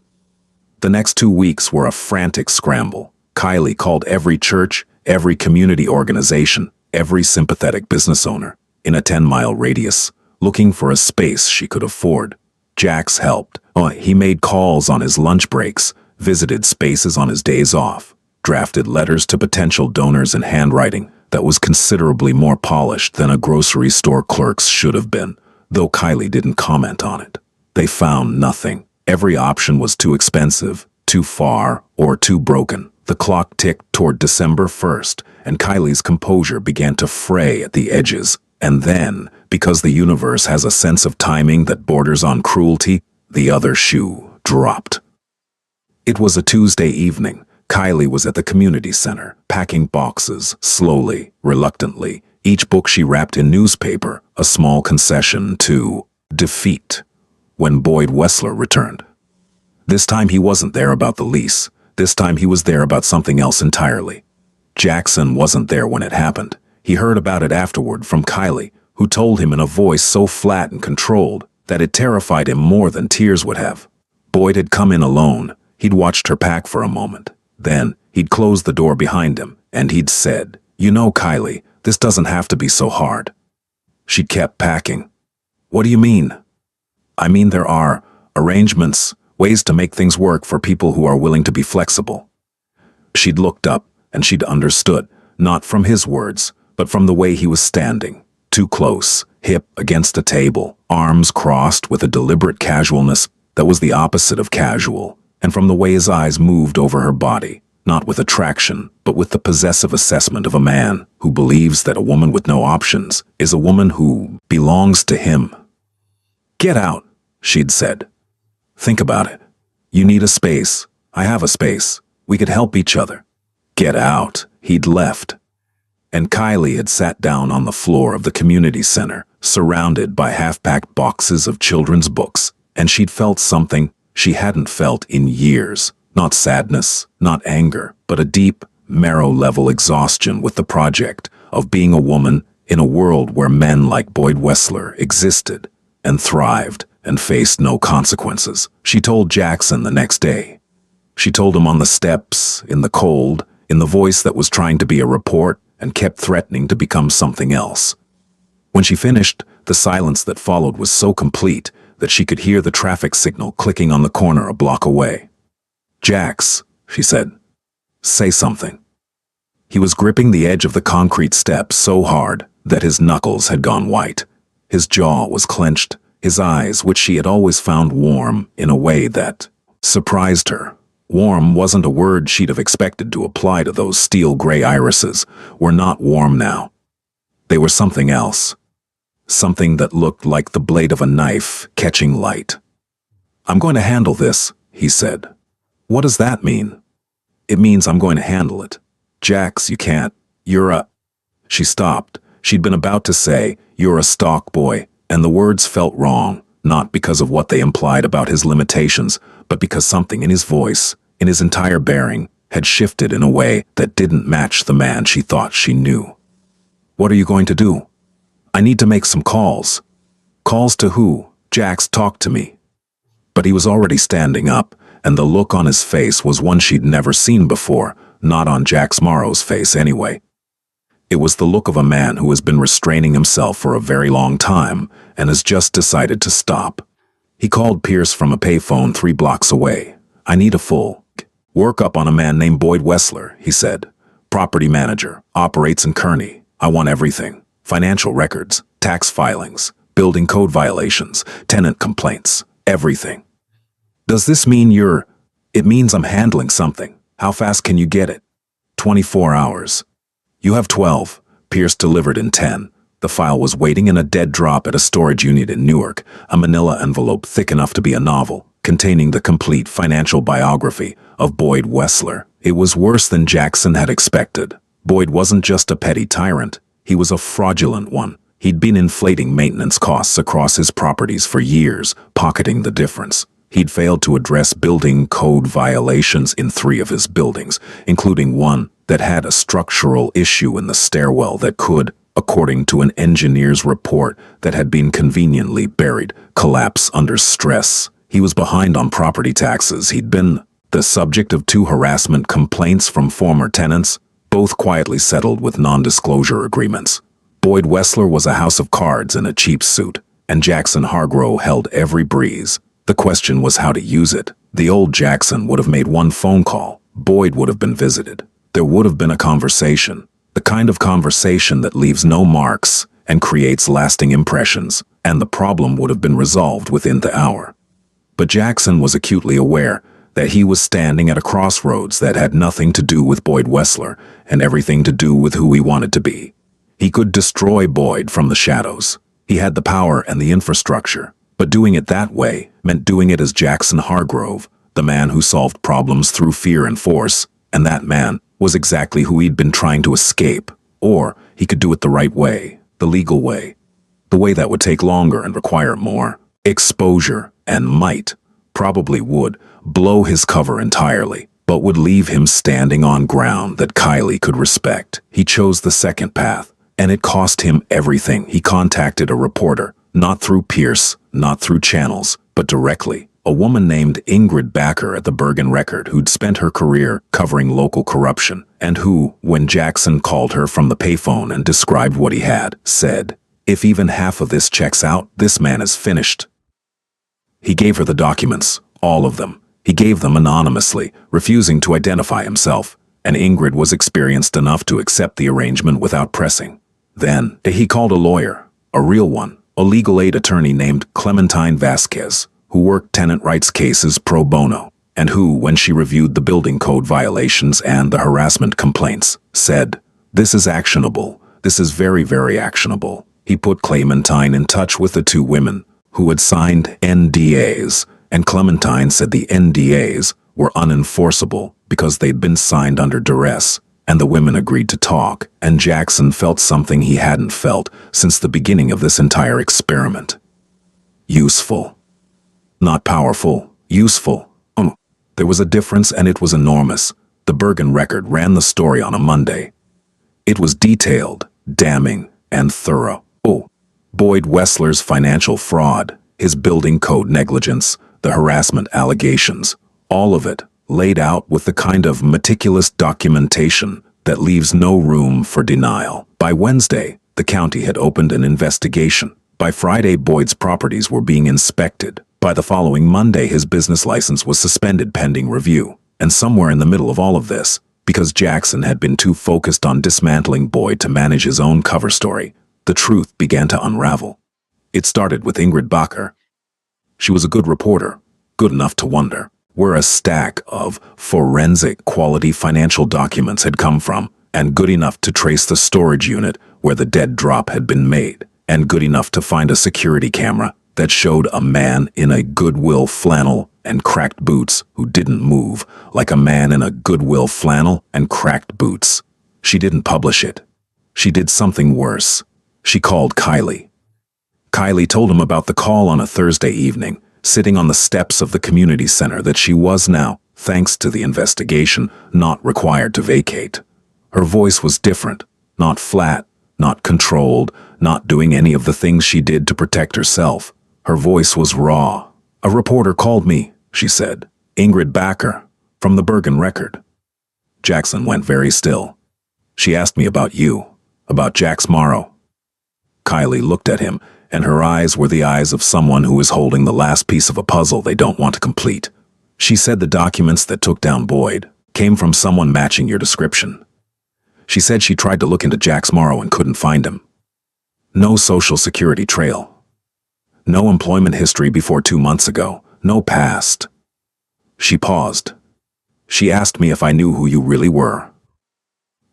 Speaker 1: The next 2 weeks were a frantic scramble. Kylie called every church, every community organization, every sympathetic business owner in a 10-mile radius, looking for a space she could afford. Jax helped. He made calls on his lunch breaks, visited spaces on his days off, drafted letters to potential donors in handwriting that was considerably more polished than a grocery store clerk's should have been, though Kylie didn't comment on it. They found nothing. Every option was too expensive, too far, or too broken. The clock ticked toward December 1st, and Kylie's composure began to fray at the edges. And then, because the universe has a sense of timing that borders on cruelty, the other shoe dropped. It was a Tuesday evening. Kylie was at the community center, packing boxes, slowly, reluctantly, each book she wrapped in newspaper, a small concession to defeat, when Boyd Wessler returned. This time he wasn't there about the lease. This time he was there about something else entirely. Jackson wasn't there when it happened. He heard about it afterward from Kylie, who told him in a voice so flat and controlled that it terrified him more than tears would have. Boyd had come in alone. He'd watched her pack for a moment. Then he'd closed the door behind him, and he'd said, "You know, Kylie, this doesn't have to be so hard." She'd kept packing. "What do you mean?" "I mean there are arrangements, ways to make things work for people who are willing to be flexible." She'd looked up, and she'd understood, not from his words, but from the way he was standing, too close, hip against a table, arms crossed with a deliberate casualness that was the opposite of casual, and from the way his eyes moved over her body, not with attraction, but with the possessive assessment of a man who believes that a woman with no options is a woman who belongs to him. "Get out," she'd said. "Think about it. You need a space. I have a space. We could help each other." Get out. He'd left. And Kylie had sat down on the floor of the community center, surrounded by half-packed boxes of children's books, and she'd felt something she hadn't felt in years. Not sadness, not anger, but a deep, marrow-level exhaustion with the project of being a woman in a world where men like Boyd Wessler existed and thrived and faced no consequences. She told Jackson the next day. She told him on the steps, in the cold, in the voice that was trying to be a report and kept threatening to become something else. When she finished, the silence that followed was so complete that she could hear the traffic signal clicking on the corner a block away. "Jax," she said, "say something." He was gripping the edge of the concrete step so hard that his knuckles had gone white. His jaw was clenched, his eyes, which she had always found warm in a way that surprised her. Warm wasn't a word she'd have expected to apply to those steel-gray irises, were not warm now. They were something else. Something that looked like the blade of a knife catching light. "I'm going to handle this," he said. "What does that mean?" "It means I'm going to handle it." "Jax, you can't. You're a—" She stopped. She'd been about to say, "You're a stock boy," and the words felt wrong, not because of what they implied about his limitations, but because something in his voice, in his entire bearing, had shifted in a way that didn't match the man she thought she knew. "What are you going to do?" "I need to make some calls." "Calls to who?" "Jax, talk to me." But he was already standing up, and the look on his face was one she'd never seen before, not on Jax Morrow's face anyway. It was the look of a man who has been restraining himself for a very long time and has just decided to stop. He called Pierce from a payphone 3 blocks away. "I need a full workup on a man named Boyd Wessler," he said. "Property manager, operates in Kearney. I want everything. Financial records, tax filings, building code violations, tenant complaints, everything." "Does this mean you're—" "It means I'm handling something. How fast can you get it?" 24 hours. "You have 12. Pierce delivered in 10. The file was waiting in a dead drop at a storage unit in Newark, a manila envelope thick enough to be a novel, containing the complete financial biography of Boyd Wessler. It was worse than Jackson had expected. Boyd wasn't just a petty tyrant. He was a fraudulent one. He'd been inflating maintenance costs across his properties for years, pocketing the difference. He'd failed to address building code violations in 3 of his buildings, including one that had a structural issue in the stairwell that could, according to an engineer's report that had been conveniently buried, collapse under stress. He was behind on property taxes. He'd been the subject of 2 harassment complaints from former tenants, both quietly settled with non-disclosure agreements. Boyd Wessler was a house of cards in a cheap suit, and Jackson Hargrove held every breeze. The question was how to use it. The old Jackson would have made 1 phone call. Boyd would have been visited. There would have been a conversation, the kind of conversation that leaves no marks and creates lasting impressions, and the problem would have been resolved within the hour. But Jackson was acutely aware that he was standing at a crossroads that had nothing to do with Boyd Wessler and everything to do with who he wanted to be. He could destroy Boyd from the shadows. He had the power and the infrastructure, but doing it that way meant doing it as Jackson Hargrove, the man who solved problems through fear and force, and that man was exactly who he'd been trying to escape. Or he could do it the right way, the legal way, the way that would take longer and require more exposure and might, probably would blow his cover entirely, but would leave him standing on ground that Kylie could respect. He chose the second path, and it cost him everything. He contacted a reporter, not through Pierce, not through channels, but directly. A woman named Ingrid Backer at the Bergen Record who'd spent her career covering local corruption, and who, when Jackson called her from the payphone and described what he had, said, "If even half of this checks out, this man is finished." He gave her the documents, all of them. He gave them anonymously, refusing to identify himself, and Ingrid was experienced enough to accept the arrangement without pressing. Then, he called a lawyer, a real one, a legal aid attorney named Clementine Vasquez, who worked tenant rights cases pro bono, and who, when she reviewed the building code violations and the harassment complaints, said, "This is actionable. This is very, very actionable." He put Clementine in touch with the 2 women who had signed NDAs, and Clementine said the NDAs were unenforceable because they'd been signed under duress, and the women agreed to talk, and Jackson felt something he hadn't felt since the beginning of this entire experiment. Useful. Not powerful, useful. There was a difference, and it was enormous. The Bergen Record ran the story on a Monday. It was detailed, damning, and thorough. Boyd Wessler's financial fraud, his building code negligence, the harassment allegations, all of it laid out with the kind of meticulous documentation that leaves no room for denial. By Wednesday, the county had opened an investigation. By Friday, Boyd's properties were being inspected. By the following Monday, his business license was suspended pending review. And somewhere in the middle of all of this, because Jackson had been too focused on dismantling Boyd to manage his own cover story, the truth began to unravel. It started with Ingrid Backer. She was a good reporter, good enough to wonder where a stack of forensic quality financial documents had come from, and good enough to trace the storage unit where the dead drop had been made, and good enough to find a security camera that showed a man in a Goodwill flannel and cracked boots who didn't move, like a man in a Goodwill flannel and cracked boots. She didn't publish it. She did something worse. She called Kylie. Kylie told him about the call on a Thursday evening, sitting on the steps of the community center that she was now, thanks to the investigation, not required to vacate. Her voice was different, not flat, not controlled, not doing any of the things she did to protect herself. Her voice was raw. "A reporter called me," she said. "Ingrid Backer, from the Bergen Record." Jackson went very still. "She asked me about you, about Jax Morrow." Kylie looked at him, and her eyes were the eyes of someone who is holding the last piece of a puzzle they don't want to complete. "She said the documents that took down Boyd came from someone matching your description. She said she tried to look into Jax Morrow and couldn't find him. No social security trail. No employment history before 2 months ago. No past." She paused. "She asked me if I knew who you really were."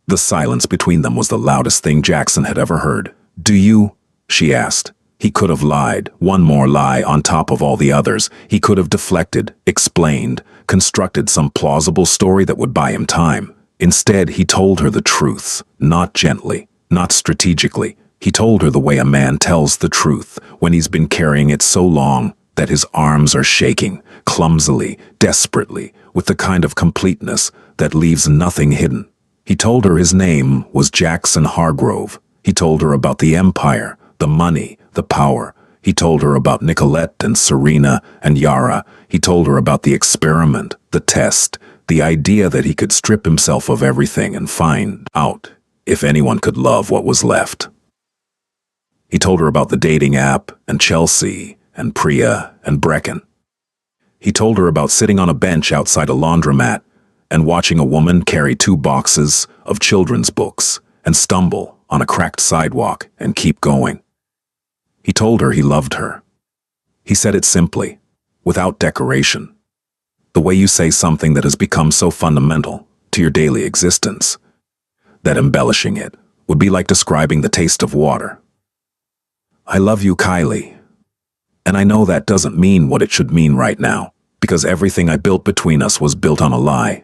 Speaker 1: The silence between them was the loudest thing Jackson had ever heard. "Do you?" she asked. He could have lied, one more lie on top of all the others. He could have deflected, explained, constructed some plausible story that would buy him time. Instead, he told her the truth, not gently, not strategically. He told her the way a man tells the truth, when he's been carrying it so long that his arms are shaking, clumsily, desperately, with the kind of completeness that leaves nothing hidden. He told her his name was Jackson Hargrove. He told her about the empire, the money, the power. He told her about Nicolette and Serena and Yara. He told her about the experiment, the test, the idea that he could strip himself of everything and find out if anyone could love what was left. He told her about the dating app and Chelsea and Priya and Brecken. He told her about sitting on a bench outside a laundromat and watching a woman carry 2 boxes of children's books and stumble on a cracked sidewalk and keep going. He told her he loved her. He said it simply, without decoration. The way you say something that has become so fundamental to your daily existence, that embellishing it would be like describing the taste of water. "I love you, Kylie. And I know that doesn't mean what it should mean right now, because everything I built between us was built on a lie,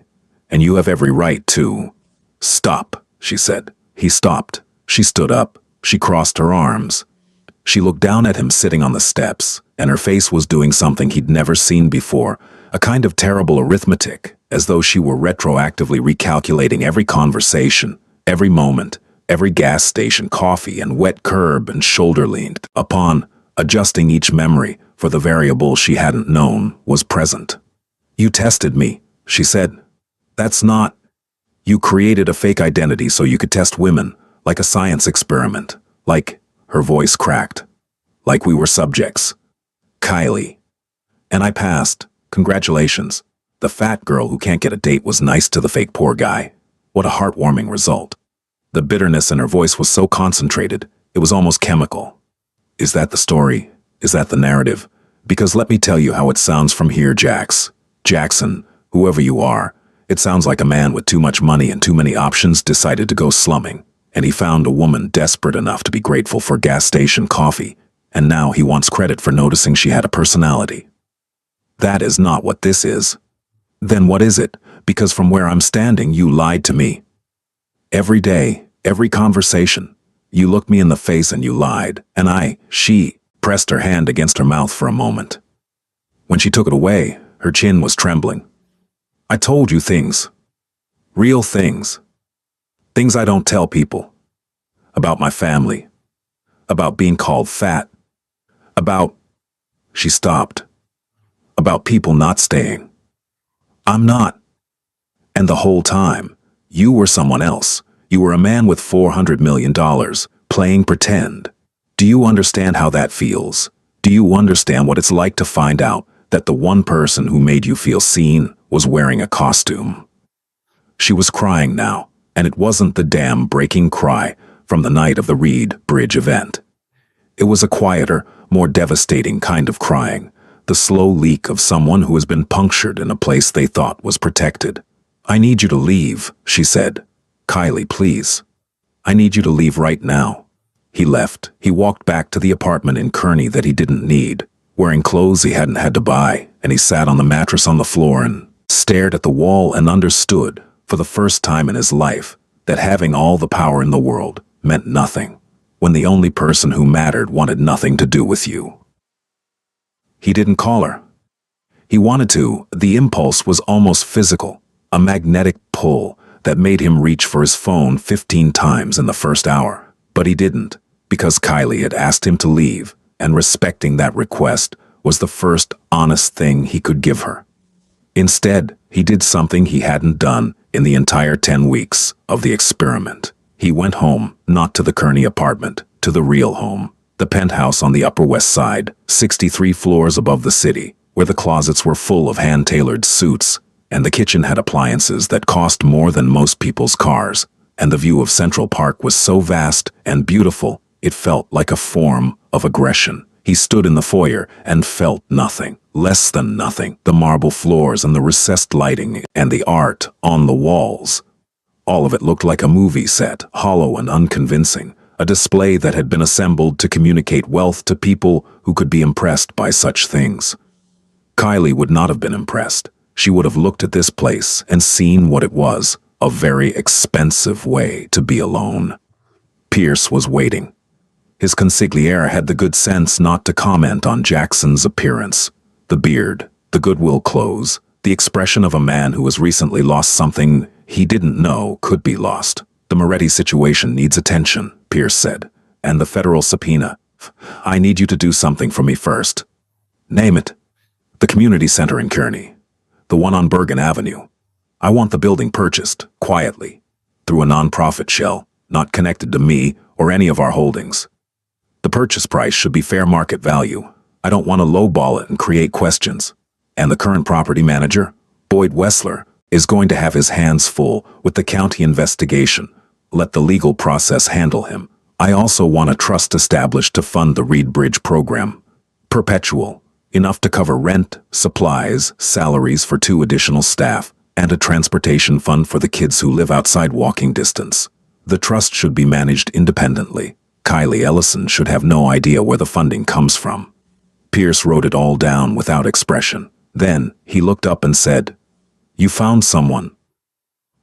Speaker 1: and you have every right to..." "Stop," she said. He stopped. She stood up. She crossed her arms. She looked down at him sitting on the steps, and her face was doing something he'd never seen before, a kind of terrible arithmetic, as though she were retroactively recalculating every conversation, every moment, every gas station coffee and wet curb and shoulder leaned upon, adjusting each memory for the variable she hadn't known was present. "You tested me," she said. "That's not... You created a fake identity so you could test women, like a science experiment, like..." Her voice cracked. "Like we were subjects. Kylie. And I passed. Congratulations. The fat girl who can't get a date was nice to the fake poor guy. What a heartwarming result." The bitterness in her voice was so concentrated, it was almost chemical. "Is that the story? Is that the narrative? Because let me tell you how it sounds from here, Jackson, whoever you are. It sounds like a man with too much money and too many options decided to go slumming, and he found a woman desperate enough to be grateful for gas station coffee, and now he wants credit for noticing she had a personality. That is not what this is. Then what is it? Because from where I'm standing, you lied to me. Every day, every conversation, you looked me in the face and you lied, and she pressed her hand against her mouth for a moment. When she took it away, her chin was trembling. "I told you things. Real things. Things I don't tell people. About my family. About being called fat. About..." She stopped. "About people not staying. I'm not. And the whole time, you were someone else. You were a man with $400 million, playing pretend. Do you understand how that feels? Do you understand what it's like to find out that the one person who made you feel seen was wearing a costume?" She was crying now, and it wasn't the damn breaking cry from the night of the Reed Bridge event. It was a quieter, more devastating kind of crying, the slow leak of someone who has been punctured in a place they thought was protected. "I need you to leave," she said. "Kylie, please. I need you to leave right now." He left. He walked back to the apartment in Kearney that he didn't need, wearing clothes he hadn't had to buy, and he sat on the mattress on the floor and stared at the wall and understood, for the first time in his life, that having all the power in the world meant nothing. when the only person who mattered wanted nothing to do with you. He didn't call her. He wanted to. The impulse was almost physical, a magnetic pull that made him reach for his phone 15 times in the first hour. But he didn't, because Kylie had asked him to leave, and respecting that request was the first honest thing he could give her. Instead, he did something he hadn't done in the entire 10 weeks of the experiment. He went home, not to the Kearney apartment, to the real home, the penthouse on the Upper West Side, 63 floors above the city, where the closets were full of hand-tailored suits, and the kitchen had appliances that cost more than most people's cars, and the view of Central Park was so vast and beautiful, it felt like a form of aggression. He stood in the foyer and felt nothing, less than nothing. The marble floors and the recessed lighting and the art on the walls. All of it looked like a movie set, hollow and unconvincing, a display that had been assembled to communicate wealth to people who could be impressed by such things. Kylie would not have been impressed. She would have looked at this place and seen what it was, a very expensive way to be alone. Pierce was waiting. His consigliere had the good sense not to comment on Jackson's appearance. The beard, the Goodwill clothes, the expression of a man who has recently lost something he didn't know could be lost. The Moretti situation needs attention, Pierce said, and the federal subpoena. I need you to do something for me first. Name it. The community center in Kearney. The one on Bergen Avenue. I want the building purchased, quietly, through a non-profit shell, not connected to me or any of our holdings. The purchase price should be fair market value. I don't want to lowball it and create questions. And the current property manager, Boyd Wessler, is going to have his hands full with the county investigation. Let the legal process handle him. I also want a trust established to fund the Reed Bridge program. Perpetual, enough to cover rent, supplies, salaries for 2 additional staff, and a transportation fund for the kids who live outside walking distance. The trust should be managed independently. Kylie Ellison should have no idea where the funding comes from. Pierce wrote it all down without expression. Then he looked up and said, You found someone.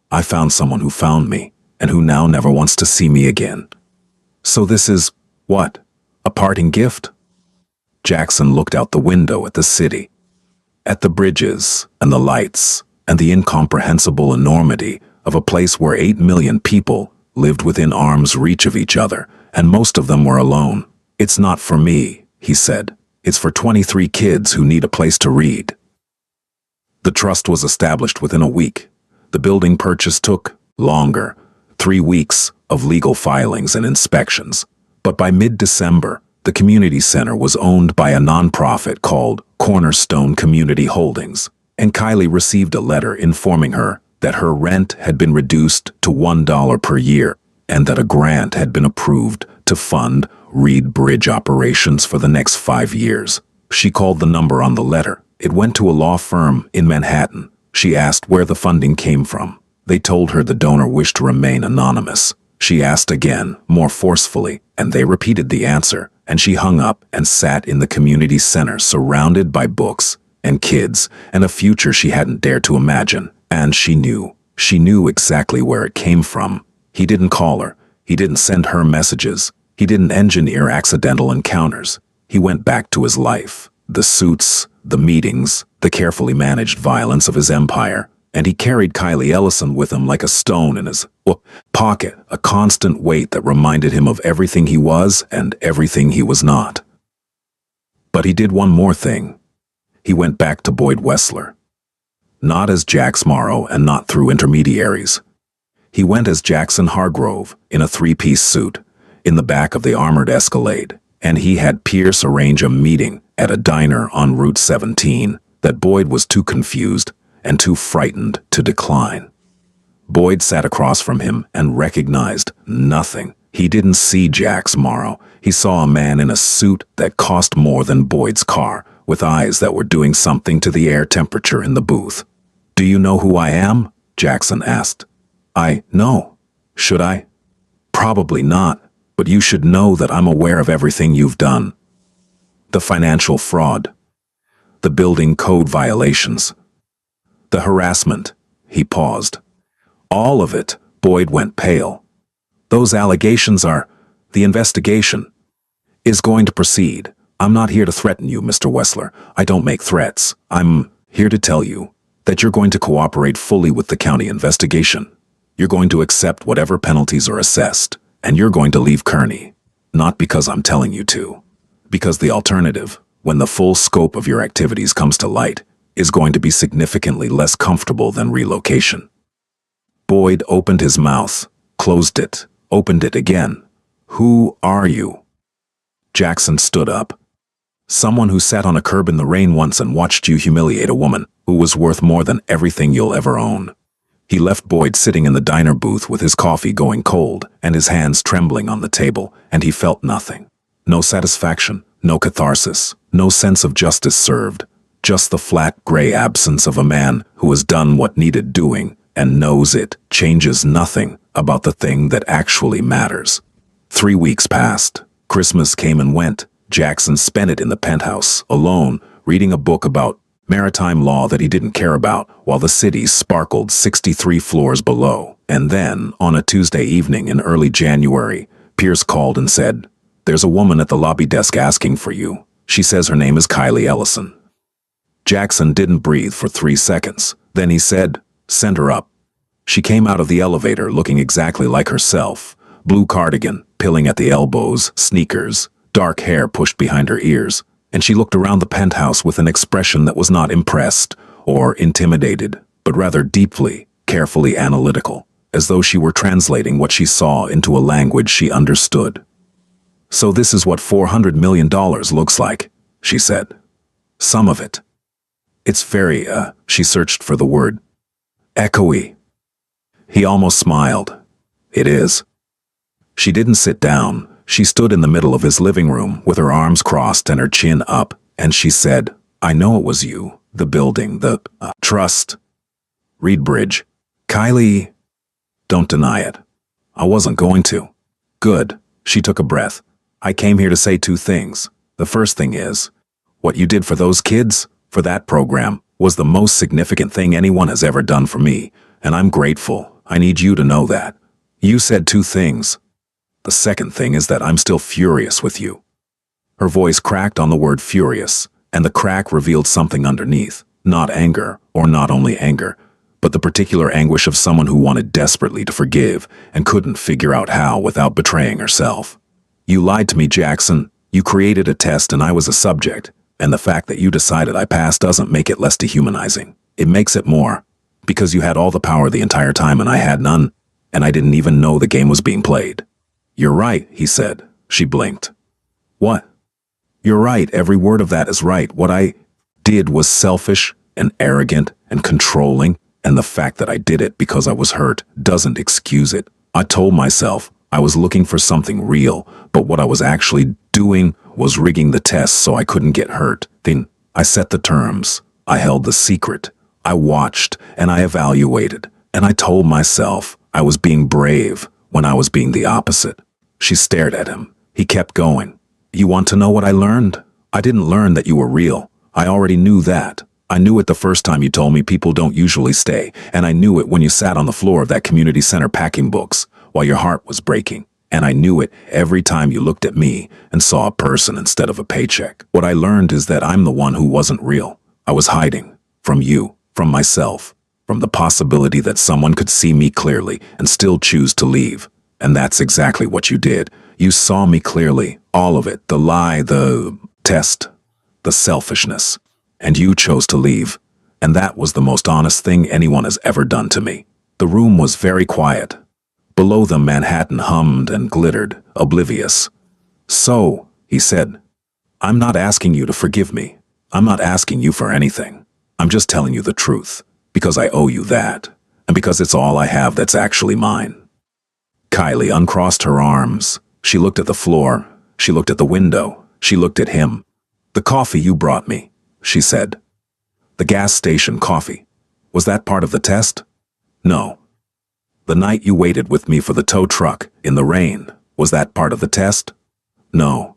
Speaker 1: I found someone who found me, and who now never wants to see me again. So this is, what, a parting gift? Jackson looked out the window at the city, at the bridges and the lights, and the incomprehensible enormity of a place where 8 million people lived within arm's reach of each other, and most of them were alone. It's not for me, he said. It's for 23 kids who need a place to read. The trust was established within a week. The building purchase took longer, 3 weeks of legal filings and inspections. But by mid-December, the community center was owned by a nonprofit called Cornerstone Community Holdings, and Kylie received a letter informing her that her rent had been reduced to $1 per year, and that a grant had been approved to fund Reed Bridge operations for the next 5 years. She called the number on the letter. It went to a law firm in Manhattan. She asked where the funding came from. They told her the donor wished to remain anonymous. She asked again, more forcefully, and they repeated the answer, and she hung up and sat in the community center surrounded by books and kids and a future she hadn't dared to imagine. And she knew exactly where it came from. He didn't call her. He didn't send her messages. He didn't engineer accidental encounters. He went back to his life, the suits, the meetings, the carefully managed violence of his empire, and he carried Kylie Ellison with him like a stone in his pocket, a constant weight that reminded him of everything he was and everything he was not. But he did one more thing. He went back to Boyd Wessler. Not as Jax Morrow and not through intermediaries. He went as Jackson Hargrove in a 3-piece suit, in the back of the armored Escalade, and he had Pierce arrange a meeting at a diner on Route 17 that Boyd was too confused and too frightened to decline. Boyd sat across from him and recognized nothing. He didn't see Jax Morrow. He saw a man in a suit that cost more than Boyd's car, with eyes that were doing something to the air temperature in the booth. Do you know who I am? Jackson asked. No. Should I? Probably not, but you should know that I'm aware of everything you've done. The financial fraud, the building code violations, the harassment. He paused. All of it. Boyd went pale. Those allegations are The investigation is going to proceed. I'm not here to threaten you, Mr. Wessler. I don't make threats. I'm here to tell you that you're going to cooperate fully with the county investigation. You're going to accept whatever penalties are assessed, and you're going to leave Kearney. Not because I'm telling you to. Because the alternative, when the full scope of your activities comes to light, is going to be significantly less comfortable than relocation. Boyd opened his mouth, closed it, opened it again. Who are you? Jackson stood up. Someone who sat on a curb in the rain once and watched you humiliate a woman who was worth more than everything you'll ever own. He left Boyd sitting in the diner booth with his coffee going cold and his hands trembling on the table, and he felt nothing. No satisfaction, no catharsis, no sense of justice served, just the flat gray absence of a man who has done what needed doing and knows it changes nothing about the thing that actually matters. 3 weeks passed. Christmas came and went. Jackson spent it in the penthouse, alone, reading a book about maritime law that he didn't care about, while the city sparkled 63 floors below. And then, on a Tuesday evening in early January, Pierce called and said, "There's a woman at the lobby desk asking for you. She says her name is Kylie Ellison." Jackson didn't breathe for 3 seconds. Then he said, "Send her up." She came out of the elevator looking exactly like herself. Blue cardigan, pilling at the elbows, sneakers, dark hair pushed behind her ears, and she looked around the penthouse with an expression that was not impressed or intimidated, but rather deeply, carefully analytical, as though she were translating what she saw into a language she understood. "So this is what $400 million looks like," she said. "Some of it. It's very, she searched for the word, echoey." He almost smiled. "It is." She didn't sit down. She stood in the middle of his living room with her arms crossed and her chin up, and she said, "I know it was you, the building, the trust. Reed Bridge. Kylie, don't deny it." "I wasn't going to." "Good." She took a breath. "I came here to say 2 things. The first thing is, what you did for those kids, for that program, was the most significant thing anyone has ever done for me, and I'm grateful. I need you to know that. You said 2 things. The second thing is that I'm still furious with you." Her voice cracked on the word furious, and the crack revealed something underneath. Not anger, or not only anger, but the particular anguish of someone who wanted desperately to forgive and couldn't figure out how without betraying herself. "You lied to me, Jackson. You created a test and I was a subject, and the fact that you decided I passed doesn't make it less dehumanizing. It makes it more, because you had all the power the entire time and I had none, and I didn't even know the game was being played." "You're right," he said. She blinked. "What?" "You're right. Every word of that is right. What I did was selfish and arrogant and controlling, and the fact that I did it because I was hurt doesn't excuse it. I told myself I was looking for something real, but what I was actually doing was rigging the test so I couldn't get hurt. Then I set the terms. I held the secret. I watched and I evaluated, and I told myself I was being brave when I was being the opposite." She stared at him. He kept going. "You want to know what I learned? I didn't learn that you were real. I already knew that. I knew it the first time you told me people don't usually stay, and I knew it when you sat on the floor of that community center packing books while your heart was breaking. And I knew it every time you looked at me and saw a person instead of a paycheck. What I learned is that I'm the one who wasn't real. I was hiding from you, from myself, from the possibility that someone could see me clearly and still choose to leave. And that's exactly what you did. You saw me clearly, all of it, the lie, the test, the selfishness. And you chose to leave. And that was the most honest thing anyone has ever done to me." The room was very quiet. Below them, Manhattan hummed and glittered, oblivious. "So," he said, "I'm not asking you to forgive me. I'm not asking you for anything. I'm just telling you the truth, because I owe you that, and because it's all I have that's actually mine." Kylie uncrossed her arms. She looked at the floor. She looked at the window. She looked at him. "The coffee you brought me," she said. "The gas station coffee. Was that part of the test?" "No." "The night you waited with me for the tow truck, in the rain, was that part of the test?" "No."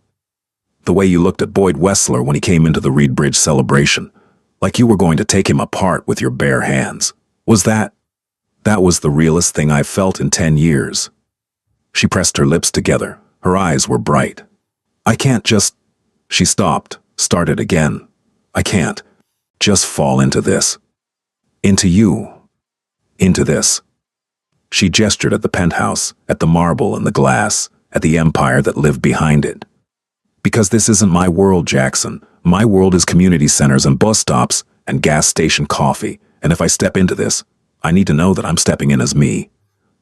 Speaker 1: "The way you looked at Boyd Wessler when he came into the Reed Bridge celebration, like you were going to take him apart with your bare hands, was that? That was the realest thing I've felt in 10 years. She pressed her lips together. Her eyes were bright. I can't just... She stopped, started again. I can't just fall into this. Into you. Into this. She gestured at the penthouse, at the marble and the glass, at the empire that lived behind it. Because this isn't my world, Jackson. My world is community centers and bus stops and gas station coffee. And if I step into this, I need to know that I'm stepping in as me.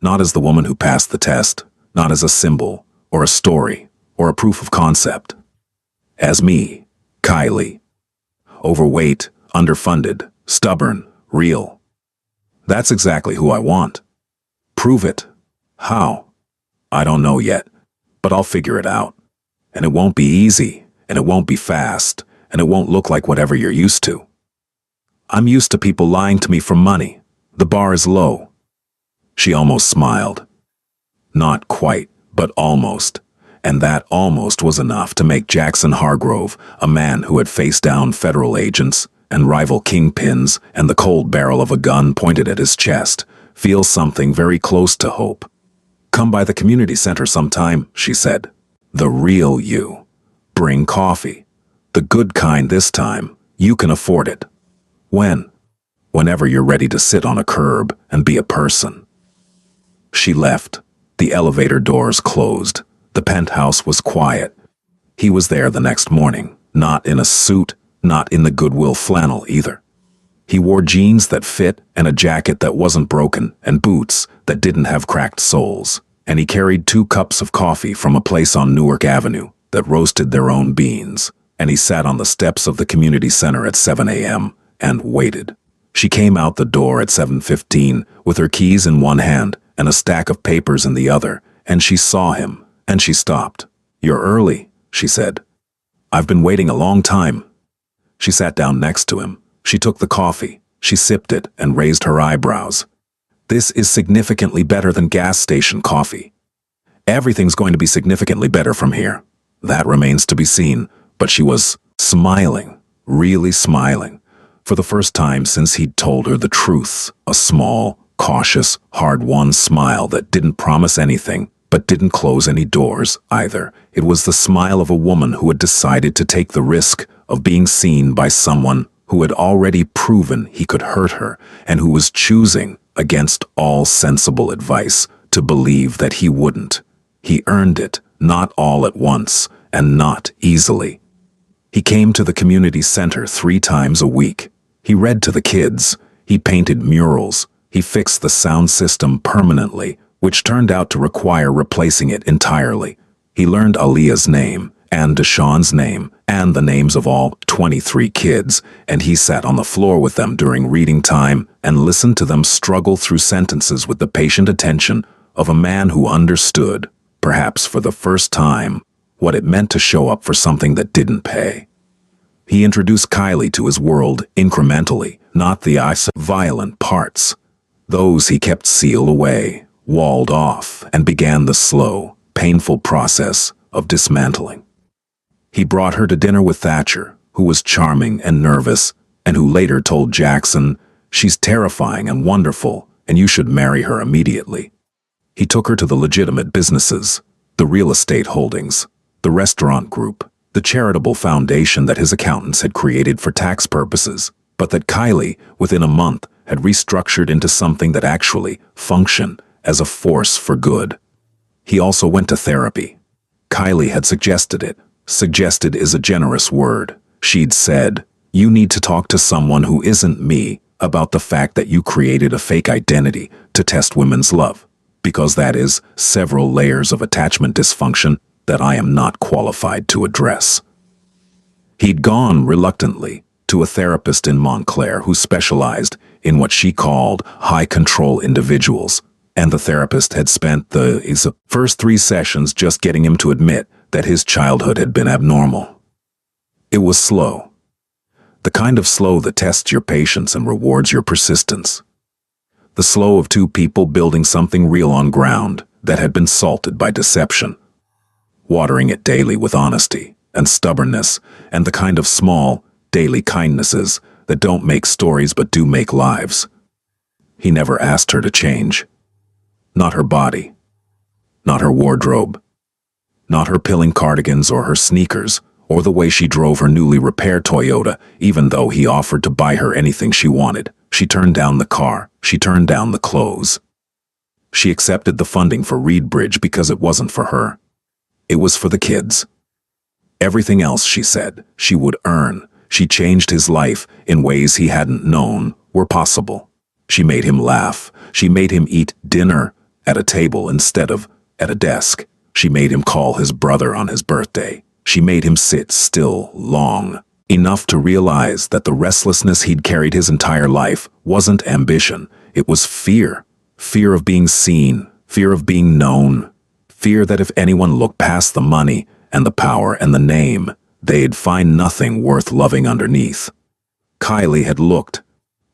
Speaker 1: Not as the woman who passed the test. Not as a symbol, or a story, or a proof of concept. As me, Kylie. Overweight, underfunded, stubborn, real. That's exactly who I want. Prove it. How? I don't know yet, but I'll figure it out. And it won't be easy, and it won't be fast, and it won't look like whatever you're used to. I'm used to people lying to me for money. The bar is low. She almost smiled. Not quite, but almost. And that almost was enough to make Jackson Hargrove, a man who had faced down federal agents and rival kingpins and the cold barrel of a gun pointed at his chest, feel something very close to hope. Come by the community center sometime, she said. The real you. Bring coffee. The good kind this time. You can afford it. When? Whenever you're ready to sit on a curb and be a person. She left. The elevator doors closed. The penthouse was quiet. He was there the next morning, not in a suit, not in the Goodwill flannel either. He wore jeans that fit and a jacket that wasn't broken and boots that didn't have cracked soles. And he carried 2 cups of coffee from a place on Newark Avenue that roasted their own beans. And he sat on the steps of the community center at 7 a.m. and waited. She came out the door at 7:15 with her keys in one hand and a stack of papers in the other, and she saw him, and she stopped. You're early, she said. I've been waiting a long time. She sat down next to him. She took the coffee. She sipped it and raised her eyebrows. This is significantly better than gas station coffee. Everything's going to be significantly better from here. That remains to be seen, but she was smiling, really smiling, for the first time since he'd told her the truth, a small, cautious, hard-won smile that didn't promise anything, but didn't close any doors either. It was the smile of a woman who had decided to take the risk of being seen by someone who had already proven he could hurt her and who was choosing, against all sensible advice, to believe that he wouldn't. He earned it, not all at once, and not easily. He came to the community center 3 times a week. He read to the kids. He painted murals. He fixed the sound system permanently, which turned out to require replacing it entirely. He learned Aaliyah's name, and Deshawn's name, and the names of all 23 kids, and he sat on the floor with them during reading time and listened to them struggle through sentences with the patient attention of a man who understood, perhaps for the first time, what it meant to show up for something that didn't pay. He introduced Kylie to his world incrementally, not the violent parts. Those he kept sealed away, walled off, and began the slow, painful process of dismantling. He brought her to dinner with Thatcher, who was charming and nervous, and who later told Jackson, "She's terrifying and wonderful, and you should marry her immediately." He took her to the legitimate businesses, the real estate holdings, the restaurant group, the charitable foundation that his accountants had created for tax purposes, but that Kylie, within a month, had restructured into something that actually functioned as a force for good. He also went to therapy. Kylie had suggested it. Suggested is a generous word. She'd said, "You need to talk to someone who isn't me about the fact that you created a fake identity to test women's love, because that is several layers of attachment dysfunction that I am not qualified to address." He'd gone reluctantly to a therapist in Montclair who specialized in what she called high-control individuals, and the therapist had spent the first 3 sessions just getting him to admit that his childhood had been abnormal. It was slow. The kind of slow that tests your patience and rewards your persistence. The slow of 2 people building something real on ground that had been salted by deception, watering it daily with honesty and stubbornness and the kind of small, daily kindnesses that don't make stories but do make lives. He never asked her to change. Not her body. Not her wardrobe. Not her pilling cardigans or her sneakers, or the way she drove her newly repaired Toyota, even though he offered to buy her anything she wanted. She turned down the car. She turned down the clothes. She accepted the funding for Reed Bridge because it wasn't for her. It was for the kids. Everything else, she said, she would earn. She changed his life in ways he hadn't known were possible. She made him laugh. She made him eat dinner at a table instead of at a desk. She made him call his brother on his birthday. She made him sit still long enough to realize that the restlessness he'd carried his entire life wasn't ambition. It was fear. Fear of being seen. Fear of being known. Fear that if anyone looked past the money and the power and the name, they'd find nothing worth loving underneath. Kylie had looked,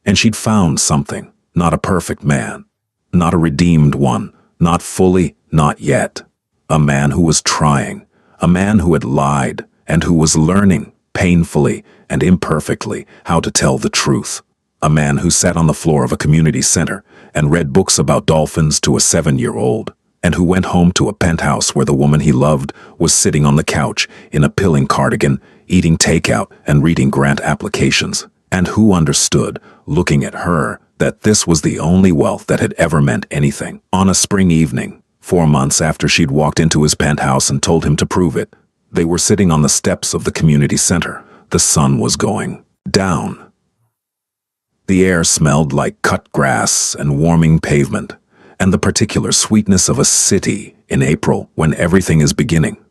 Speaker 1: and she'd found something. Not a perfect man. Not a redeemed one. Not fully, not yet. A man who was trying. A man who had lied, and who was learning, painfully and imperfectly, how to tell the truth. A man who sat on the floor of a community center and read books about dolphins to a 7-year-old, and who went home to a penthouse where the woman he loved was sitting on the couch in a pilling cardigan, eating takeout and reading grant applications, and who understood, looking at her, that this was the only wealth that had ever meant anything. On a spring evening, 4 months after she'd walked into his penthouse and told him to prove it, they were sitting on the steps of the community center. The sun was going down. The air smelled like cut grass and warming pavement, and the particular sweetness of a city in April when everything is beginning.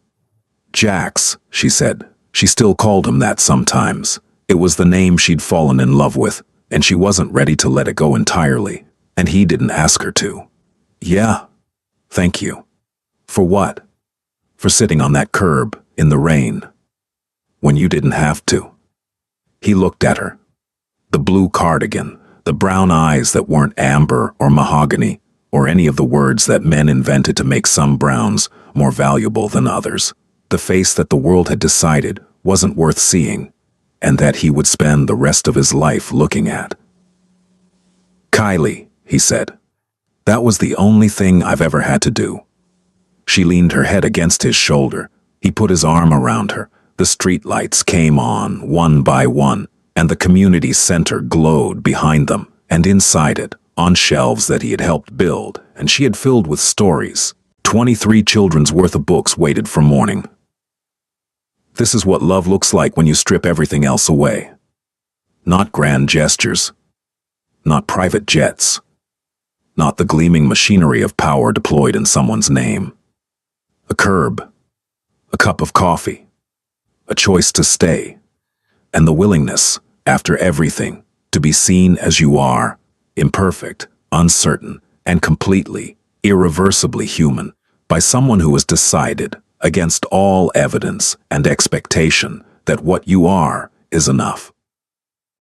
Speaker 1: Jax, she said. She still called him that sometimes. It was the name she'd fallen in love with, and she wasn't ready to let it go entirely, and he didn't ask her to. Yeah. Thank you. For what? For sitting on that curb in the rain. When you didn't have to. He looked at her. The blue cardigan, the brown eyes that weren't amber or mahogany, or any of the words that men invented to make some browns more valuable than others. The face that the world had decided wasn't worth seeing, and that he would spend the rest of his life looking at. Kylie, he said. That was the only thing I've ever had to do. She leaned her head against his shoulder. He put his arm around her. The streetlights came on, one by one, and the community center glowed behind them, and inside it, on shelves that he had helped build, and she had filled with stories. 23 children's worth of books waited for morning. This is what love looks like when you strip everything else away. Not grand gestures. Not private jets. Not the gleaming machinery of power deployed in someone's name. A curb, a cup of coffee, a choice to stay, and the willingness, after everything, to be seen as you are, imperfect, uncertain, and completely, irreversibly human, by someone who has decided, against all evidence and expectation, that what you are is enough.